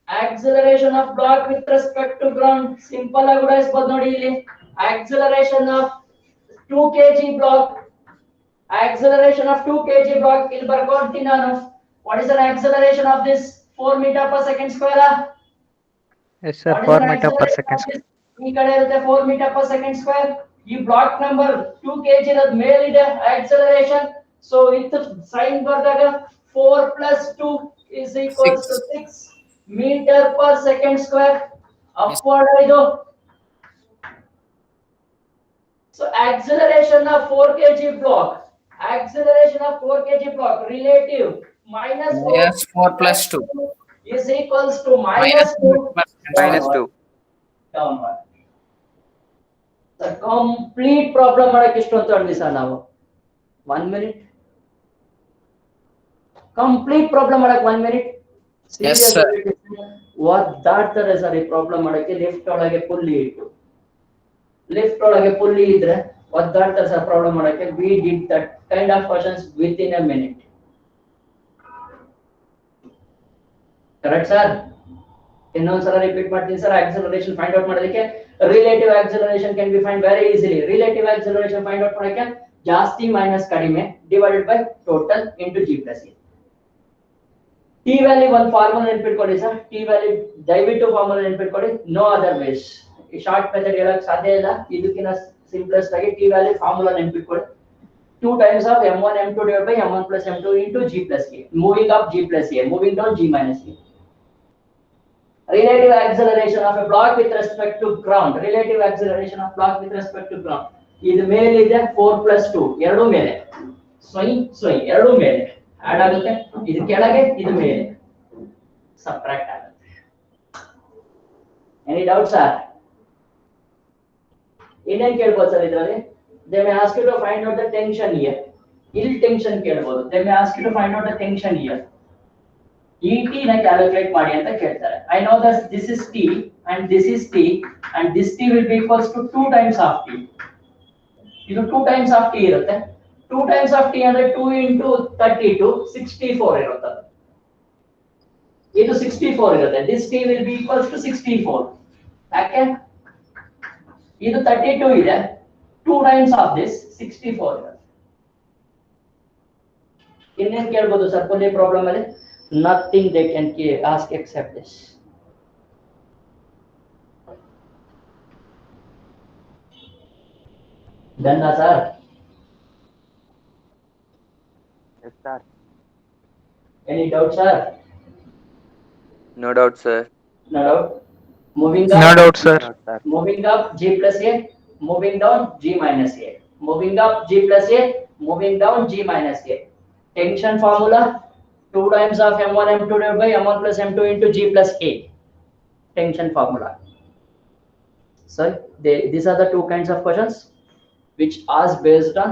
Acceleration of block with respect to ground. Simple ಆಗಿ ಉಡಾಯಿಸಬಹುದು ನೋಡಿ ಇಲ್ಲಿ. Acceleration of 2 kg block. Acceleration of 2 kg block ಇಲ್ಲಿ ಬರ್ಕೊಳ್ತೀನಿ ನಾನು. What is the acceleration of this 4 meter per second square? Yes, sir. 4 meter per second square. ಈ ಕಡೆ ಇರುತ್ತೆ 4 meter per second square. ಈ block number 2 kg ಇರೋದು ಮೇಲಿದೆ acceleration. So with sign ಬರೆದಾಗ 4 plus 2 is equals to 6 meter per second square. Upward ಇದು. So acceleration of 4 kg block, acceleration of 4 kg block relative minus 4 plus 2 is equals to minus 2 Minus 2. downward. The complete problem ಮಾಡಕ್ಕೆ ಎಷ್ಟು ಅಂತ ಹೇಳಿ sir ನಾವು 1 minute. Complete problem ಮಾಡಕ್ಕೆ 1 minute. Yes, sir. ಒದ್ದಾಡ್ತಾರೆ sir ಈ problem ಮಾಡಕ್ಕೆ. Lift ಒಳಗೆ pulley ಇಟ್ಟು, ಲಿಫ್ಟ್ ಒಳಗೆ ಪುಲ್ಲಿ ಇದ್ರೆ ಒದ್ದಾಡ್ತಾರೆ ಸರ್ ಪ್ರಾಬ್ಲಮ್ ಮಾಡಕ್ಕೆ. We did that kind of questions within a minute. Correct sir? ಇನ್ನೊಂದ್ಸಲ ರಿಪೀಟ್ ಮಾಡ್ತೀನಿ ಸರ್. ಆಕ್ಸಲರೇಷನ್ ಫೈಂಡ್ ಔಟ್ ಮಾಡೋದಕ್ಕೆ relative acceleration can be find very easily. Relative acceleration find out ಮಾಡೋಕೆ ಜಾಸ್ತಿ minus ಕಡಿಮೆ divided by total into G plus A. T value ಒಂದು formula ನೆನಪಿಟ್ಕೊಳ್ಳಿ sir. T value ದಯವಿಟ್ಟು formula ನೆನಪಿಟ್ಕೊಳ್ಳಿ. No other ways. Short method ಹೇಳಕ್ ಸಾಧ್ಯ ಇಲ್ಲ. ಇದಕ್ಕಿಂತ ಸಿಂಪ್ಲೆಸ್ಟ್ ಆಗಿ ಟಿ ವ್ಯಾಲ್ಯೂ ಫಾರ್ಮುಲಾ ನೆನಪಿಟ್ಕೊಳ್ಳಿ. 2 times of m1 m2 divided by m1 plus m2 into G plus A. Moving up G plus A, moving down G minus A. Relative acceleration of a block with respect to ground. Relative acceleration of block with respect to ground. ಇದು ಮೇಲಿದೆ 4 plus 2 ಎರಡು ಮೇಲೆ. ಸ್ವಯಂ ಎರಡು ಮೇಲೆ add ಆಗುತ್ತೆ. ಇದು ಕೆಳಗೆ, ಇದು ಮೇಲೆ ಸಬ್ಟ್ರಾಕ್ಟ್ ಆಗುತ್ತೆ. Any doubts sir? ಇನ್ನೇನ್ ಕೇಳ್ಬೋದು ಸರ್ ಇದರಲ್ಲಿ? They may ask you to find out the tension here. ಇಲ್ಲಿ ಟೆನ್ಷನ್ ಕೇಳ್ಬೋದು. They may ask you to find out the tension here. ET ನ ಕ್ಯಾಲ್ಕುಲೇಟ್ ಮಾಡಿ ಅಂತ ಕೇಳ್ತಾರೆ. I know that this is T and this is T and this T will be equals to 2 times of T. ಇದು 2 times of T ಇರುತ್ತೆ. 2 times of T ಅಂದ್ರೆ 2 into 32 64 ಇರುತ್ತೆ. ಇದು 64 ಇರುತ್ತೆ. This T will be equals to 64. ಯಾಕೆ? ಇದು 32 ಇದೆ. 2 times of this 64 ಇರುತ್ತೆ. ಇನ್ನೇನ್ ಕೇಳ್ಬೋದು ಸರ್ ಪುಲ್ಲಿ ಪ್ರಾಬ್ಲಮ್ ಅಲ್ಲಿ? Nothing they can ask except this. Done na sir? Yes, sir. Any doubt sir? No doubt, sir. No doubt. Moving up. No doubt, sir. No, sir. Moving up G plus A. Moving down G minus A. Moving up G plus A. Moving down G minus A. Tension formula 2 times of M1 M2 divided by M1 plus M2 into G plus A. Tension formula. So these are the two kinds of questions which are based on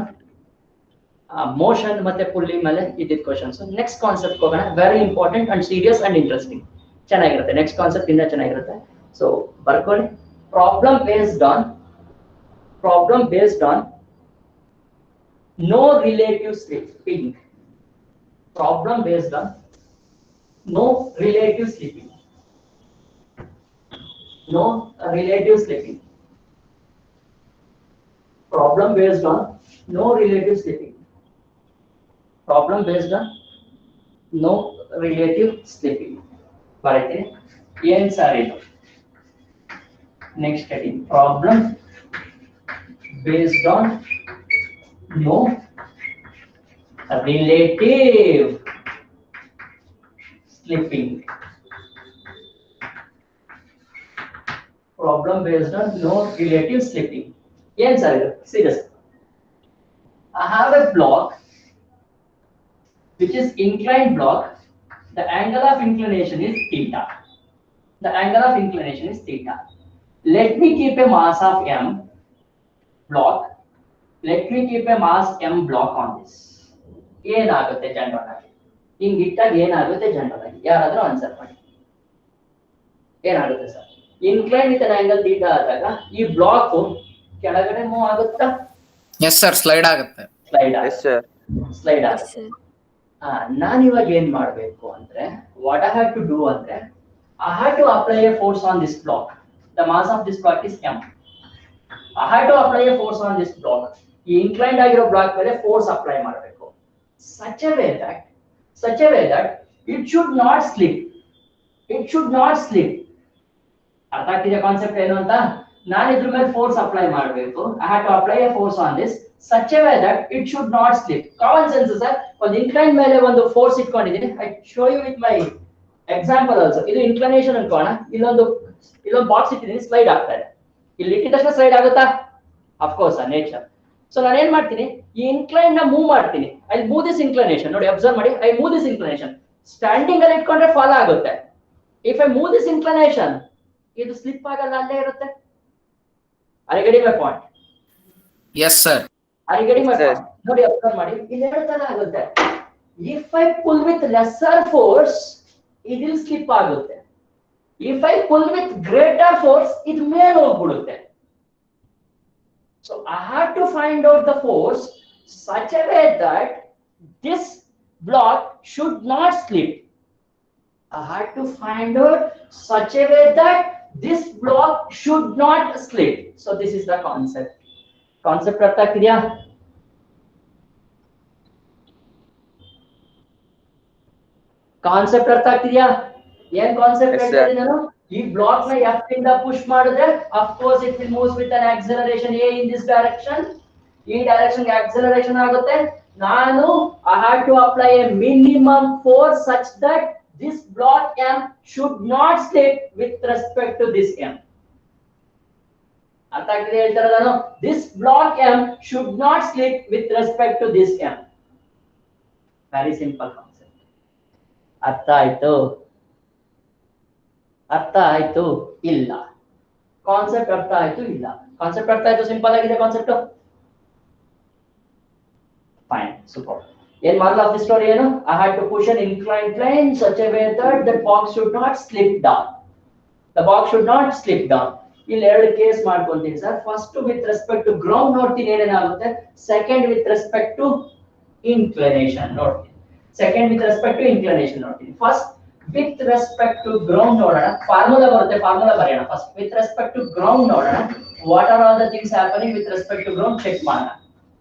motion ಮತ್ತೆ pulley ಮೇಲೆ ಇದ್ದಿದ್ದ questions. Next concept ಹೋಗೋಣ. Very important and serious and interesting. ಚೆನ್ನಾಗಿರುತ್ತೆ. Next concept ಇಂದ ಚೆನ್ನಾಗಿರುತ್ತೆ. So ಬರ್ಕೊಳ್ಳಿ. Problem based on no relative slipping. Problem based on no relative slipping. No relative slipping. Problem based on no relative slipping. Problem based on no relative slipping. Barite ಏನು sir ಇದು? Next heading. Problem based on no relative slipping. Problem based on no relative slipping. Yes, sir. Serious. I have a block which is inclined block. The angle of inclination is theta. The angle of inclination is theta. Let me keep a mass of M block. Let me keep a mass M block on this. ಏನಾಗುತ್ತೆ general ಆಗಿ ಹಿಂಗ್ ಇಟ್ಟಾಗ ಏನಾಗುತ್ತೆ general ಆಗಿ ಯಾರಾದ್ರೂ answer ಮಾಡಿ. ಏನಾಗುತ್ತೆ sir? Incline with angle theta ಆದಾಗ ಈ ಬ್ಲಾಕ್ ಕೆಳಗಡೆ ಮೂವ್ ಆಗುತ್ತಾ? ಎಸ್ ಸರ್, ಸ್ಲೈಡ್ ಆಗುತ್ತೆ. Slide Yes, sir. ಸ್ಲೈಡ್ ಆಗುತ್ತೆ. ನಾನು ಇವಾಗ ಏನ್ ಮಾಡ್ಬೇಕು ಅಂದ್ರೆ, what I have to do ಅಂದ್ರೆ, I have to apply a force on this block. The mass of this block is m. I have to apply a force on this block. ಈ inclined ಆಗಿರೋ block ಮೇಲೆ force apply ಮಾಡಬೇಕು. such a way that it should not slip. It should not slip. ಅರ್ಥ ಆಗ್ತಿದೆ concept ಏನು ಅಂತ? ನಾನು ಇದ್ರ ಮೇಲೆ ಫೋರ್ಸ್ ಅಪ್ಲೈ ಮಾಡಬೇಕು. I have to apply a force on this such a way that it should not slip. Common sense sir. ಒಂದು incline ಮೇಲೆ ಒಂದು ಫೋರ್ಸ್ ಇಟ್ಕೊಂಡಿದ್ದೀನಿ. I show you with my example also. ಇದು ಇನ್ಕ್ಲಿನೇಷನ್ ಅನ್ಕೋಣ. ಇಲ್ಲೊಂದು box ಇಟ್ಟಿದ್ದೀನಿ, slide ಆಗ್ತಾ ಇದೆ. ಇಲ್ಲಿ ಇಟ್ಟಿದ ತಕ್ಷಣ ಸ್ಲೈಡ್ ಆಗುತ್ತಾ? Of course nature. ಸೊ ನಾನು ಏನ್ ಮಾಡ್ತೀನಿ, ಈ ಇನ್ಕ್ಲೈನ್ ನ ಮೂವ್ ಮಾಡ್ತೀನಿ. I move this inclination. ನೋಡಿ ಅಬ್ಸರ್ವ್ ಮಾಡಿ, I move this inclination. Standing ಅಲ್ಲಿ ಇಟ್ಕೊಂಡ್ರೆ ಫಾಲೋ ಆಗುತ್ತೆ. If I move this inclination, ಇದು ಸ್ಲಿಪ್ ಆಗಲ್ಲ, ಅಲ್ಲೇ ಇರುತ್ತೆ. I getting my point? Yes sir. I getting my point? ನೋಡಿ ಅಬ್ಸರ್ವ್ ಮಾಡಿ, ಇಲ್ಲಿ ಎರಡು ತರ ಆಗುತ್ತೆ. If I pull with lesser force, ಇದು ಸ್ಲಿಪ್ ಆಗುತ್ತೆ. If I pull with greater force, ಇದು ಮೇಲೆ ಹೋಗ್ಬಿಡುತ್ತೆ. So I had to find out the force such a way that this block should not slip. I had to find out such a way that this block should not slip. So this is the concept. Concept artha agtideya? Concept artha agtideya? Yen concept ಹೇಳ್ತಿದ್ದೀನಿ ನಾನು. ಈ block ನ F ಇಂದ push ಮಾಡಿದ್ರೆ of course it will moves with an acceleration a in this direction. ಈ direction ಗೆ acceleration ಆಗುತ್ತೆ. ನಾನು I have to apply a minimum force such that this block m should not slip with respect to this m. ಅರ್ಥ ಆಗ್ತಿದೆ ಹೇಳ್ತಾರೆ ನಾನು? This block m should not slip with respect to this m. Very simple concept. ಅರ್ಥ ಆಯ್ತು? ಅರ್ಥ ಆಯ್ತು? ಇಲ್ಲ. Concept ಅರ್ಥ ಆಯ್ತು? ಇಲ್ಲ. ಕಾನ್ಸೆಪ್ಟ್ ಅರ್ಥ ಆಯ್ತು? ಸಿಂಪಲ್ ಆಗಿದೆ ಕಾನ್ಸೆಪ್ಟ್. Fine, super. ಏನ್ ಮಾಡಲ್ ಆಫ್ ದಿ ಸ್ಟೋರಿ ಏನು? I had to push an inclined plane such a way that the box should not slip down. The box should not slip down. ಇಲ್ಲಿ ಎರಡು case ಮಾಡ್ಕೊಂತೀನಿ sir. First with respect to ground ನೋಡ್ತೀನಿ ಏನೇನಾಗುತ್ತೆ. Second with respect to inclination ನೋಡ್ತೀನಿ. Second with respect to inclination ನೋಡ್ತೀನಿ. First with respect to ground ನೋಡೋಣ. Formula ಬರುತ್ತೆ, formula ಬರೆಯೋಣ. First with respect to ground ನೋಡೋಣ. what are all the things happening with respect to ground check ಮಾಡೋಣ.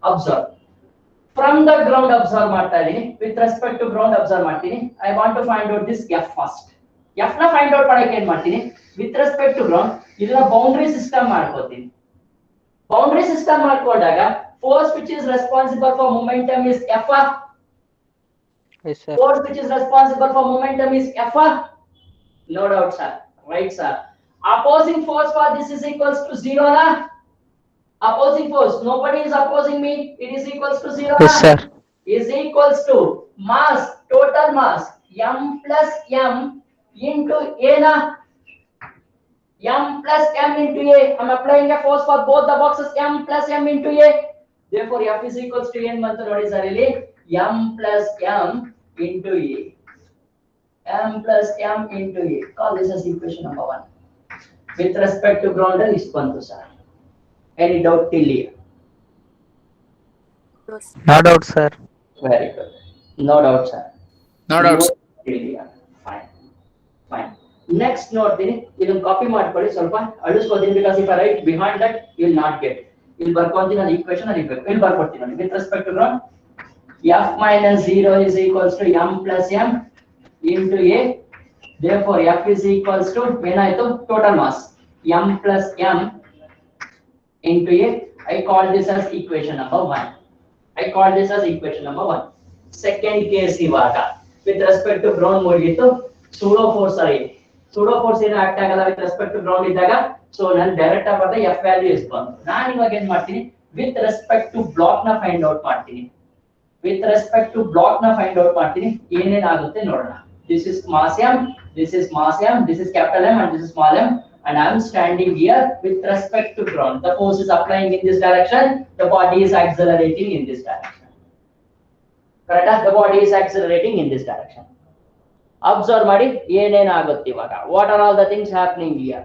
observe from the ground observe ಮಾಡ್ತಾ ಇದೀನಿ. with respect to ground observe ಮಾಡ್ತೀನಿ. I want to find out this f first. f ನ find out ಮಾಡಕ್ಕೆ ಏನ್ ಮಾಡ್ತೀನಿ, with respect to ground ಇದನ್ನ boundary system ಮಾಡ್ಕೊತೀನಿ. ಬೌಂಡ್ರಿ ಸಿಸ್ಟಮ್ ಮಾಡ್ಕೊಂಡಾಗ force which is responsible for momentum is F. Yes, sir. Force which is responsible for momentum is F. No doubt, sir. Right, sir. Opposing force for this is equals to 0, na? Opposing force. Nobody is opposing me. It is equals to 0, Yes, na? sir. Is equals to mass, total mass, M plus M into A, na? M plus M into A. I'm applying a force for both the boxes. M plus M into A. Therefore, F is equals to N. Mantu nodi sir illi M plus M into A. M plus M into A. Call this as equation number 1. With respect to ground, is bantu sir. Any doubt till here? No doubt, sir. Very good. No doubt, sir. No doubt, sir. Till here. Fine. Fine. Next note, ಇದನ್ನ copy ಮಾಡ್ಕೊಳ್ಳಿ ಸ್ವಲ್ಪ ಅಳಿಸ್ಕೊತೀನಿ, because if I write behind that you will not get. ಇಲ್ಲಿ ಬರ್ಕೊಂತೀನಿ ನಾನು equation ಅಲ್ಲಿ ಇಲ್ಲಿ ಬರ್ಕೊಡ್ತೀನಿ ನೋಡಿ. With respect to ground, F minus 0 is equals to M plus M into A. Therefore, F is equals to ಏನಾಯ್ತು total mass M plus M into A. I call this as equation number 1. I call this as equation number 1. Second case ಇವಾಗ with respect to ground ಮುಗಿತು. Pseudo force ಅಲ್ಲಿ pseudo force ಏನು act ಆಗಲ್ಲ with respect to ground ಇದ್ದಾಗ. So ನಾನು direct ಆಗಿ ಬರ್ದೆ F value ಎಷ್ಟು ಬಂತು. ನಾನು ಇವಾಗ ಏನು ಮಾಡ್ತೀನಿ with respect to block ನ ಫೈಂಡ್ ಔಟ್ ಮಾಡ್ತೀನಿ. With respect to block na find out ಮಾಡ್ತೀನಿ ಏನೇನ್ ಆಗುತ್ತೆ ನೋಡೋಣ. This is mass M, this is mass M, this is capital M and this is small m, and I am standing here with respect to ground. The force is applying in this direction, the body is accelerating in this direction. Correct? The body is accelerating in this direction. Observe ಮಾಡಿ ಏನೇನ್ ಆಗುತ್ತೆ ಇವಾಗ. What are all the things happening here?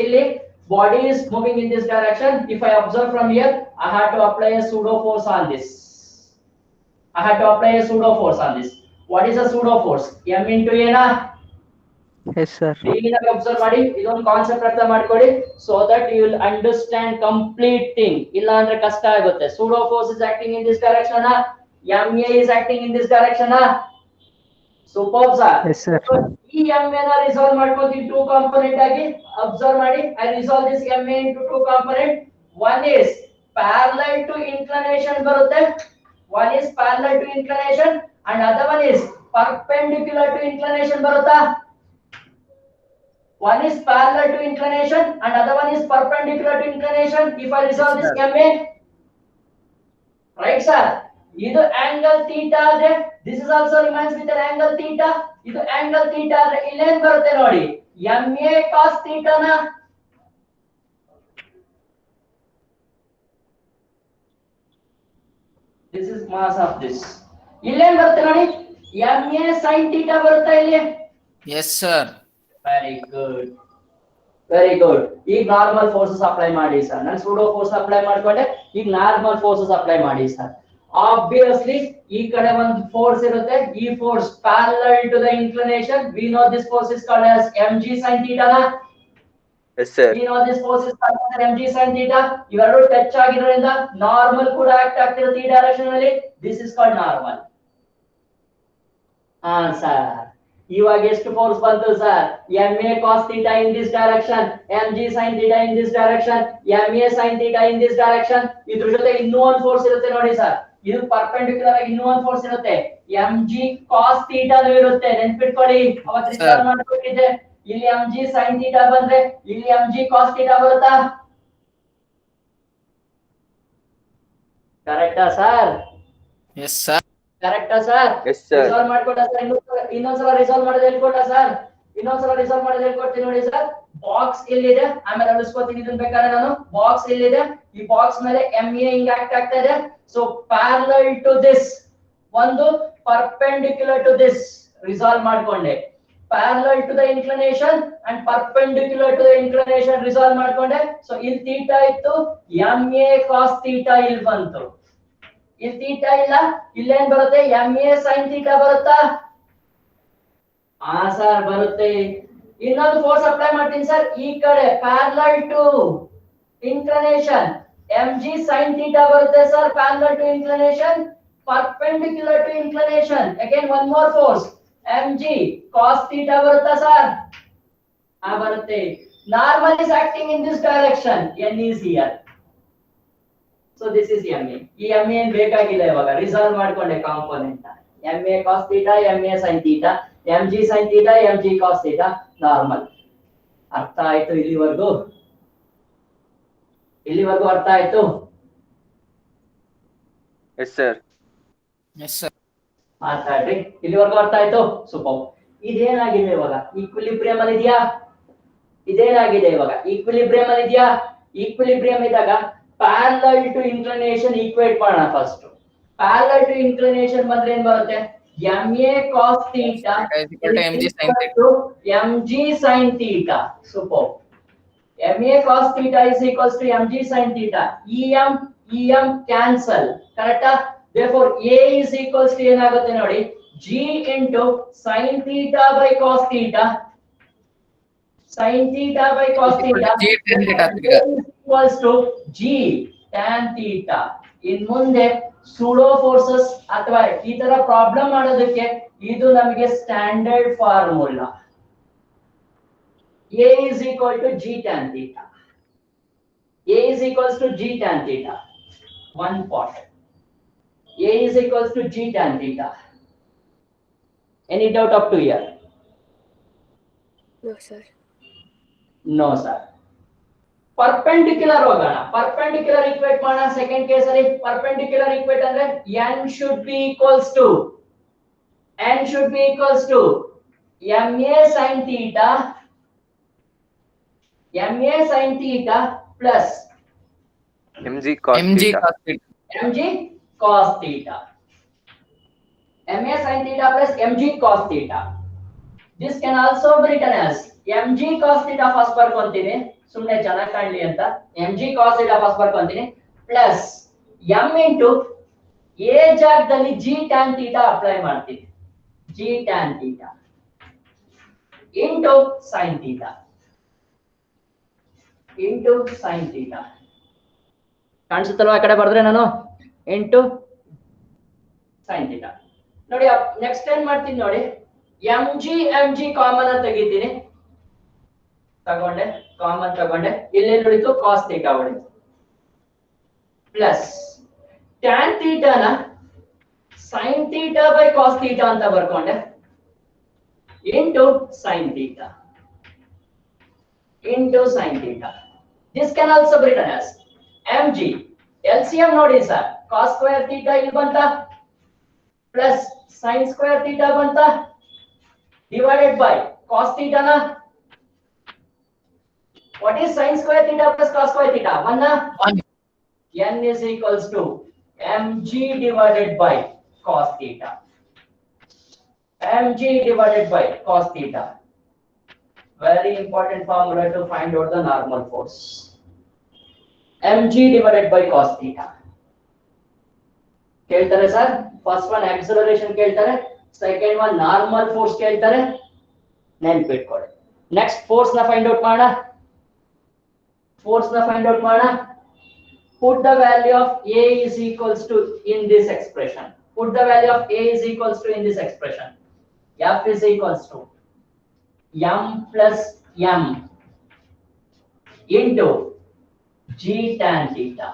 ಇಲ್ಲಿ body is moving in this direction. If I observe from here, I had to apply a pseudo force on this. I had to apply a pseudo force on this. What is a pseudo force? M into A na? Yes, sir. Clean observe ಮಾಡಿ ಇದೊಂದು concept ಅರ್ಥ ಮಾಡ್ಕೊಳ್ಳಿ so that you will understand complete thing. ಇಲ್ಲ ಅಂದ್ರೆ ಕಷ್ಟ ಆಗುತ್ತೆ. Pseudo force is acting in this direction na? MA is acting in this direction na? Superb sir. Yes, sir. ಈ MA ನ ರಿಸಾಲ್ವ್ ಮಾಡ್ಕೊಂತೀನಿ ಟೂ ಕಾಂಪೋನೆಂಟ್ ಆಗಿ. Observe ಮಾಡಿ I resolve this MA into two component. One is parallel to inclination ಬರುತ್ತೆ. One is parallel to inclination and other one is perpendicular to inclination ಬರುತ್ತಾ? One is parallel to inclination and other one is perpendicular to inclination. If I resolve this MA, right sir? ಇದು angle theta ಆದ್ರೆ this is also remains with an angle theta. ಇದು angle theta ಆದ್ರೆ ಇಲ್ಲೇನ್ ಬರುತ್ತೆ ನೋಡಿ MA cos theta ನ this is mass of this. ಇಲ್ಲೇನ್ ಬರುತ್ತೆ ನೋಡಿ MA sin theta ಬರುತ್ತೆ ಇಲ್ಲಿ. Yes, sir. Very good. Very good. ಈಗ ನಾರ್ಮಲ್ ಫೋರ್ಸಸ್ ಅಪ್ಲೈ ಮಾಡಿ ಸರ್. ನಾನು ಸೂಡೋ ಫೋರ್ಸ್ ಅಪ್ಲೈ ಮಾಡ್ಕೊಂಡೆ, ಈಗ ನಾರ್ಮಲ್ ಫೋರ್ಸಸ್ ಅಪ್ಲೈ ಮಾಡಿ ಸರ್. Obviously ಈ ಕಡೆ ಒಂದು ಫೋರ್ಸ್ ಇರುತ್ತೆ, ಈ force parallel to the inclination. We know this force is called as mg sin theta na? Yes, sir. We know this force is called as mg sin theta. ಇವೆರಡು touch ಆಗಿರೋದ್ರಿಂದ normal ಕೂಡ act ಆಗ್ತಿರುತ್ತೆ ಈ direction ಅಲ್ಲಿ. This is called normal. Sir ಇವಾಗ ಎಷ್ಟು force ಬಂತು sir? MA cos theta in this direction, mg sin theta in this direction, MA sin theta in this direction. ಇದ್ರ ಜೊತೆ ಇನ್ನೂ ಒಂದು ಫೋರ್ಸ್ ಇರುತ್ತೆ ನೋಡಿ ಸರ್. ಇದು ಪರ್ಪೆಂಡಿಕ್ಯುಲರ್ ಆಗಿ ಇನ್ನೂ ಒಂದು ಫೋರ್ಸ್ ಇರುತ್ತೆ, mg cos theta ನು ಇರುತ್ತೆ. ನೆನ್ಪಿಟ್ಕೊಳ್ಳಿ, ಅವತ್ತು ರಿಸಲ್ಟ್ ಮಾಡ್ಕೊಂಡಿದ್ದೆ. ಇಲ್ಲಿ mg sin theta ಬಂದ್ರೆ ಇಲ್ಲಿ mg cos theta ಬರುತ್ತಾ? ಕರೆಕ್ಟಾ ಸರ್? Yes, sir. ಕರೆಕ್ಟಾ ಸರ್? Yes, sir. ರಿಸಾಲ್ವ್ ಮಾಡ್ಕೊಟ್ಟ ಸರ್? ಇನ್ನೊಂದ್ಸಲ ರಿಸಾಲ್ವ್ ಮಾಡೋದು ಹೇಳ್ಕೊಟ್ಟ ಸರ್? ಇನ್ನೊಂದ್ಸಲ ರಿಸಾಲ್ವ್ ಮಾಡೋದು ಹೇಳ್ಕೊಡ್ತೀನಿ ನೋಡಿ ಸರ್. ಬಾಕ್ಸ್ ಇಲ್ಲಿದೆ, ಆಮೇಲೆ ಅಳಿಸ್ಕೊತೀನಿ ಇದನ್ನ ಬೇಕಾದ್ರೆ ನಾನು. ಬಾಕ್ಸ್ ಇಲ್ಲಿದೆ, ಈ ಬಾಕ್ಸ್ ಮೇಲೆ MA ಹಿಂಗ್ ಆಕ್ಟ್ ಆಗ್ತಾ ಇದೆ. ಸೊ ಪ್ಯಾರಲಲ್ ಟು ದಿಸ್, ಒಂದು ಪರ್ಪೆಂಡಿಕ್ಯುಲರ್ ಟು ದಿಸ್. ರಿಸಾಲ್ವ್ ಮಾಡ್ಕೊಂಡೆ. Parallel to the inclination and perpendicular to the inclination resolve ಮಾಡ್ಕೊಂಡೆ. ಸೊ ಇಲ್ಲಿ ಥೀಟಾ ಇತ್ತು, MA cos theta ಇಲ್ಲಿ ಬಂತು. ಇಲ್ಲಿ ಥೀಟಾ ಇಲ್ಲ, ಇಲ್ಲೇನ್ ಬರುತ್ತೆ? MA sin theta ಬರುತ್ತಾ? ಸರ್ ಬರುತ್ತೆ. ಇನ್ನೊಂದು ಫೋರ್ಸ್ ಅಪ್ಲೈ ಮಾಡ್ತೀನಿ ಸರ್. ಈ ಕಡೆ parallel to inclination mg sin theta ಬರುತ್ತೆ sir. Parallel to inclination, perpendicular to inclination, again one more force mg cos theta ಬರುತ್ತಾ ಸರ್? ಬರುತ್ತೆ. Normal is acting in this direction. N is here. So this is MA. ಈ MA ಏನ್ ಬೇಕಾಗಿಲ್ಲ ಇವಾಗ resolve ಮಾಡ್ಕೊಂಡೆ component MA cos theta, MA sin theta, MG sin theta, MG cos theta normal. ಅರ್ಥ ಆಯ್ತು ಇಲ್ಲಿವರೆಗೂ? ಇಲ್ಲಿವರೆಗೂ ಅರ್ಥ ಆಯ್ತು? Yes sir. Yes sir. ಮಾತಾಡ್ರಿ. ಇಲ್ಲಿವರೆಗೂ ಅರ್ಥ ಆಯ್ತು? ಸೂಪರ್. ಇದೇನಾಗಿದೆ ಇವಾಗ? ಈಕ್ವಿಲಿಬ್ರಿಯಂ ಅಲ್ಲಿ ಇದೆಯಾ? ಇದೇನಾಗಿದೆ ಇವಾಗ? ಈಕ್ವಿಲಿಬ್ರಿಯಂ ಅಲ್ಲಿ ಇದೆಯಾ? ಈಕ್ವಿಲಿಬ್ರಿಯಂ ಇದ್ದಾಗ parallel to inclination equate ಮಾಡೋಣ ಫಸ್ಟ್. parallel to inclination ಬಂದ್ರೆ ಏನ್ ಬರುತ್ತೆ? MA cos theta MG sin theta. to MG sin theta. Super. MA cos theta is equals to MG sin theta. EM cancel. Correct? Therefore A is equals to ಏನಾಗುತ್ತೆ ನೋಡಿ? G into sin theta by cos theta. Sin theta by cos theta G tan theta equals to G tan theta. In ಮುಂದೆ pseudo forces ಅಥವಾ ಈ ತರ problem ಮಾಡೋದಕ್ಕೆ ಇದು ನಮಗೆ standard formula. A is equal to G tan theta. A is equals to G tan theta. One part. A is equals to G tan theta. Any doubt up to here? No, sir. No, sir. Perpendicular ಹೋಗೋಣ. Perpendicular equate ಮಾಡೋಣ. Second case ಅಲ್ಲಿ perpendicular equate ಅಂದ್ರೆ n should be equals to MA sin theta plus MG cos MG theta. cos theta. MG cos theta. MA sin theta plus MG cos theta. This can also be written as MG cos theta first ಬರ್ಕೊಂತೀನಿ ಸುಮ್ಮನೆ ಚೆನ್ನಾಗಿ ಕಾಣಲಿ ಅಂತ. MG cos theta first ಬರ್ಕೊಂತೀನಿ plus M into A ಜಾಗದಲ್ಲಿ G tan theta apply ಮಾಡ್ತೀನಿ. G tan theta into sin theta ಕಾಣಿಸುತ್ತಲ್ವಾ? ಆ ಕಡೆ ಬರೆದ್ರೆ ನಾನು into sin theta. ನೋಡಿ ನೆಕ್ಸ್ಟ್ ಏನ್ ಮಾಡ್ತೀನಿ ನೋಡಿ, MG ಕಾಮನ್ ಅಂತ ತೆಗಿತೀನಿ. ಕಾಮನ್ ತಗೊಂಡೆ. ಇಲ್ಲೇನ್ ಉಳಿತು? cos theta ಉಳಿತು. ಪ್ಲಸ್ tan theta ನ sin theta by cos theta ಅಂತ ಬರ್ಕೊಂಡೆ into sin theta. This can also be written as MG LCM ನೋಡಿ ಸರ್, cos square theta ಇಲ್ಲಿ ಬಂತ plus sin square theta ಬಂತ divided by cos theta na. What is sin square theta plus cos square theta? 1 na. N is equals to mg divided by cos theta. Very important formula to find out the normal force. mg divided by cos theta. ಕೇಳ್ತಾರೆ sir. First one acceleration ಕೇಳ್ತಾರೆ, second one normal force ಕೇಳ್ತಾರೆ. ನೆನ್ಪಿಟ್ಕೊಳ್ಳಿ. Next force ನ find out ಮಾಡೋಣ. Put the value of A is equals to in this expression. F is equals to M plus M into G tan theta.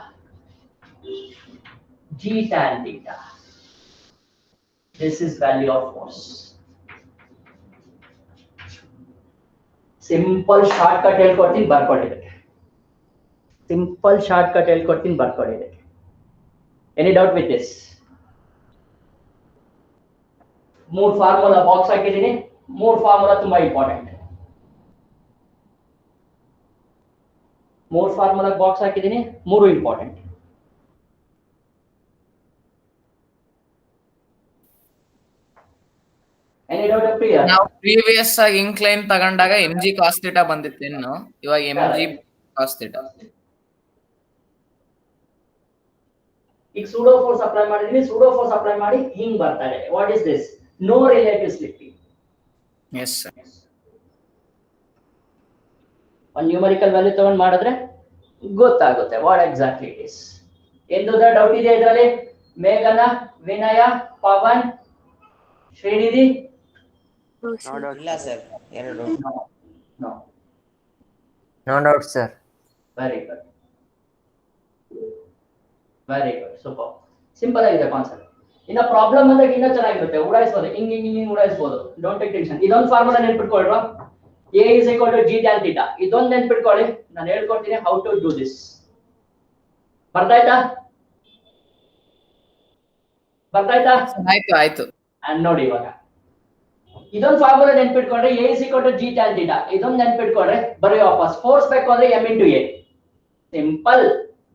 This is value of force. Simple shortcut ಹೇಳ್ಕೊಡ್ತೀನಿ, ಬರ್ಕೊಳ್ಳಿ. Any doubt with this? ಮೂರು formula box ಹಾಕಿದ್ದೀನಿ. ಮೂರು formula ತುಂಬಾ important. ಮೂರು important. Any doubt up here? ನಾವು previous ಆಗಿ incline ತಗೊಂಡಾಗ MG cos theta ಬಂದಿತ್ತು, ಇನ್ನು ಇವಾಗ MG cos theta. ಈಗ ಸೂಡೋ ಫೋರ್ಸ್ ಅಪ್ಲೈ ಮಾಡಿದೀನಿ. ಮಾಡಿ ಹಿಂಗ್ ಬರ್ತಾ ಇದೆ. What is this? No relative slipping. Yes sir. ಒಂದು ನ್ಯೂಮರಿಕಲ್ ವ್ಯಾಲ್ಯೂ ತಗೊಂಡು ಮಾಡಿದ್ರೆ ಗೊತ್ತಾಗುತ್ತೆ ವಾಟ್ ಎಕ್ಸಾಕ್ಟ್ಲಿ ಇಟ್ ಇಸ್. ಎಂದು ಡೌಟ್ ಇದೆ ಇದರಲ್ಲಿ? ಮೇಘನ, ವಿನಯ, ಪವನ್, ಶ್ರೀನಿಧಿ? No, sir. ಇಲ್ಲ ಸರ್, ಎರಡು. No doubt, sir. Very good. Very good. Super. Simple ಆಗಿದೆ ಕಾನ್ಸೆಪ್ಟ್. ಇನ್ನ ಪ್ರಾಬ್ಲಮ್ ಅಂದ್ರೆ ಇನ್ನೂ ಚೆನ್ನಾಗಿರುತ್ತೆ, ಉಡಾಯಿಸಬಹುದು, ಹಿಂಗ್ ಉಡಾಯಿಸಬಹುದು. Don't take tension. ಇದೊಂದು ಫಾರ್ಮುಲಾ ನೆನ್ಪಿಟ್ಕೊಳ್ವಾ, a is equal to g tan theta. ಇದೊಂದು ನೆನ್ಪಿಟ್ಕೊಳ್ಳಿ, ನಾನು ಹೇಳ್ಕೊಡ್ತೀನಿ ಹೌ ಟು ಡೂ ದಿಸ್. ಬರ್ತಾಯ್ತಾ? ಆಯ್ತು. ಅಂಡ್ ನೋಡಿ ಇವಾಗ ಇದೊಂದು formula ನೆನ್ಪಿಟ್ಕೊಂಡ್ರೆ a is equal to g tan theta. ಇದೊಂದು ನೆನ್ಪಿಟ್ಕೊಂಡ್ರೆ ಬರೀ ವಾಪಸ್ ಫೋರ್ಸ್ ಬೇಕು ಅಂದ್ರೆ m into a. Simple.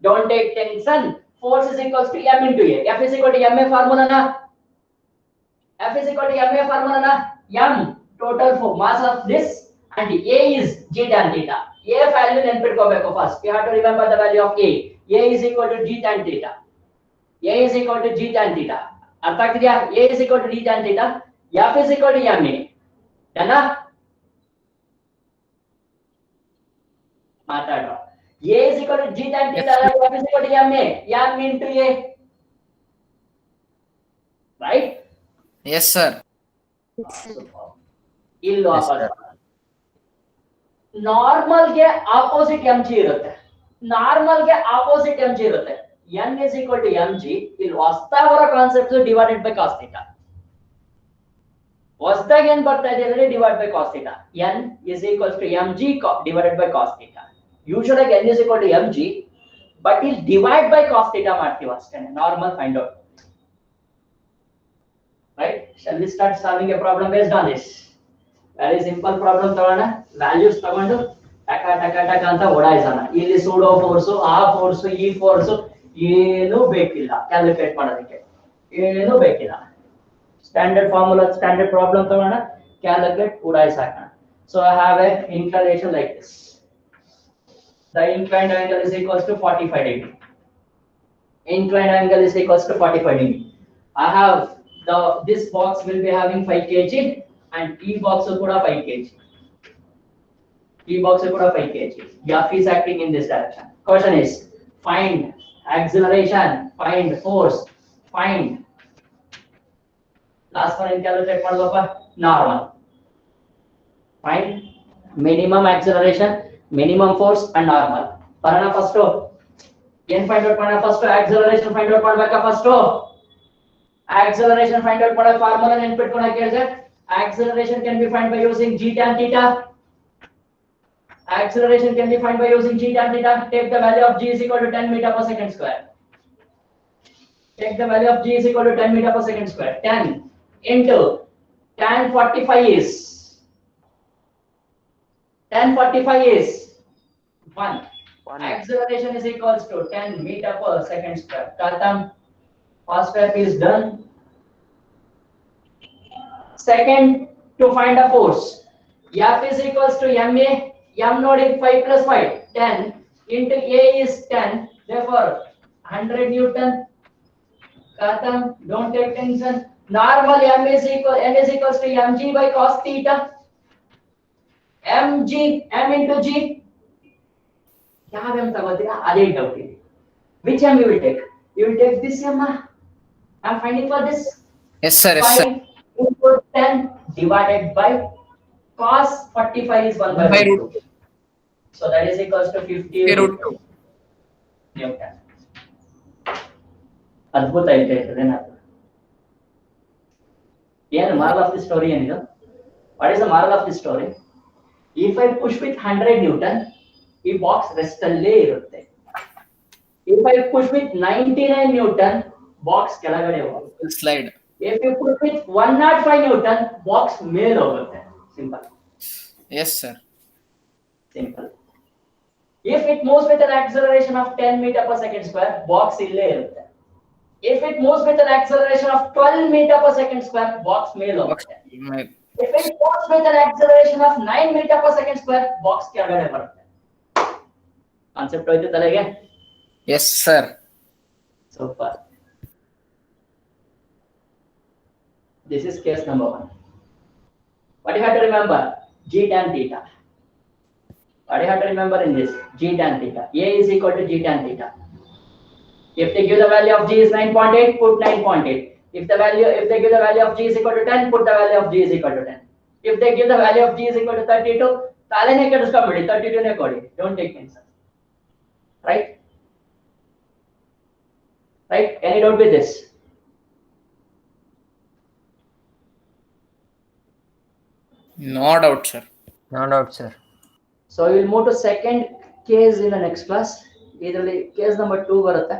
Don't take tension. Force is equals to m into a. F is equal to ma formula na. F is equal to ma formula na. M total for mass of this and a is g tan theta. A value ನೆನ್ಪಿಟ್ಕೋಬೇಕು first. We have to remember the value of a. A is equal to g tan theta. A is equal to g tan theta. ಅರ್ಥ ಆಗ್ತಿದ್ಯಾ? A is equal to g tan theta. F is equal to ma. ಡನಾ? ಮಾತಾಡೋ. A is equal to g tan theta, F is equal to ma, m into a, right? Yes, sir. ಇಲ್ಲಿ normal ಗೆ opposite mg ಇರುತ್ತೆ. Normal ಗೆ opposite mg ಇರುತ್ತೆ. n is equal to mg. ಇಲ್ಲಿ ಹೊಸದಾಗಿ ಬರೋ concept divided by cos theta. ಹೊಸದಾಗಿ ಏನ್ ಬರ್ತಾ ಇದೆ ಅಂದ್ರೆ divide by cos theta. n is equal to mg divided by cos theta. Usually n is equal to mg, but is divide by cos theta ಮಾಡ್ತೀವಿ ಅಷ್ಟೇ. Normal find out. Right? Shall we start solving a problem based on this? Very simple problem ತಗೋಣ. Values ತಗೊಂಡು ಟಕ ಅಂತ ಓಡಾಯಿಸೋಣ. ಇಲ್ಲಿ pseudo force, ಆ force, ಈ force ಏನು ಬೇಕಿಲ್ಲ ಕ್ಯಾಲ್ಕುಲೇಟ್ ಮಾಡೋದಕ್ಕೆ. ಏನು ಬೇಕಿಲ್ಲ. ಸ್ಟ್ಯಾಂಡರ್ಡ್ ಫಾರ್ಮುಲಾ, ಸ್ಟ್ಯಾಂಡರ್ಡ್ ಪ್ರಾಬ್ಲಮ್ ತಗೋಣ, calculate ಓಡಾಯಿಸಾಕೋಣ. So I have a inclination like this. The inclined angle is equals to 45 degree. Inclined angle is equals to 45 degree. I have this box will be having 5 kg and E box will put 5 kg. E box will put 5 kg. F is acting in this direction. Question is find acceleration, find force, find. Last one calculate madbapa normal. Find minimum acceleration, minimum force and normal. Parana first ಏನ್ find out ಮಾಡೋಣ? First acceleration find out ಮಾಡಬೇಕಾ? First acceleration find out ಮಾಡೋ formula ನೆನಪಿಟ್ಕೊಳ್ಳೋಕೆ ಹೇಳಿದೆ. Acceleration can be found by using g tan theta. Acceleration can be found by using g tan theta. Take the value of g is equal to 10 meter per second square. Take the value of g is equal to 10 meter per second square. 10 into tan 45 is 1. Acceleration is equals to 10 meter per second square. Katam. First step is done. Second, to find a force. F is equals to ma. M node is 5 plus 5. 10 into a is 10. Therefore, 100 Newton. Katam. Don't take tension. Normal m is equals to mg by cos theta. m into g. ಯಾವ್ಯಾವ ತಗೋತೀರಾ ಅದೇ doubt ಇದೆ. Which m you will take? You will take this m. I'm finding for this. Yes, sir. Yes, sir. 5 into 10 divided by cos 45 is 1 by root 2. So that is equals to 50 root 2 Newton. ಅದ್ಭುತ ಐತೆ ಏನಾದ್ರು. ಏನು moral of the story ಏನಿದು? What is the moral of the story? If I push with 100 Newton, ಈ box rest ಅಲ್ಲೇ ಇರುತ್ತೆ. If I push with 99 Newton, box ಕೆಳಗಡೆ ಹೋಗುತ್ತೆ. slide. If you push with 105 Newton, box ಮೇಲೆ ಹೋಗುತ್ತೆ. Simple. Yes, sir. Simple. If it moves with an acceleration of 10 meter per second square, box ಇಲ್ಲೇ ಇರುತ್ತೆ. If it moves with an acceleration of 12 meter per second square, box ಮೇಲೆ ಹೋಗುತ್ತೆ. If it moves with an acceleration of 9 meter per second square, box ಕೆಳಗಡೆ ಬರುತ್ತೆ. Concept ಹೋಯ್ತು ತಲೆಗೆ? Yes, sir. Super. This is case number 1. What you have to remember? G tan theta. What you have to remember in this? G tan theta. A is equal to G tan theta. If they give the value of G is 9.8, put 9.8. If they give the value of G is equal to 10, put the value of G is equal to 10. If they give the value of G is equal to 32, ತಲೆನೇ ಕೆಡಿಸ್ಕೊಂಬಿಡಿ 32ನೇ ಕೊಡಿ don't take answer right any doubt with this No doubt, sir. No doubt, sir. so we will move to second case in the next class ಇದರಲ್ಲಿ case number 2 ಬರುತ್ತೆ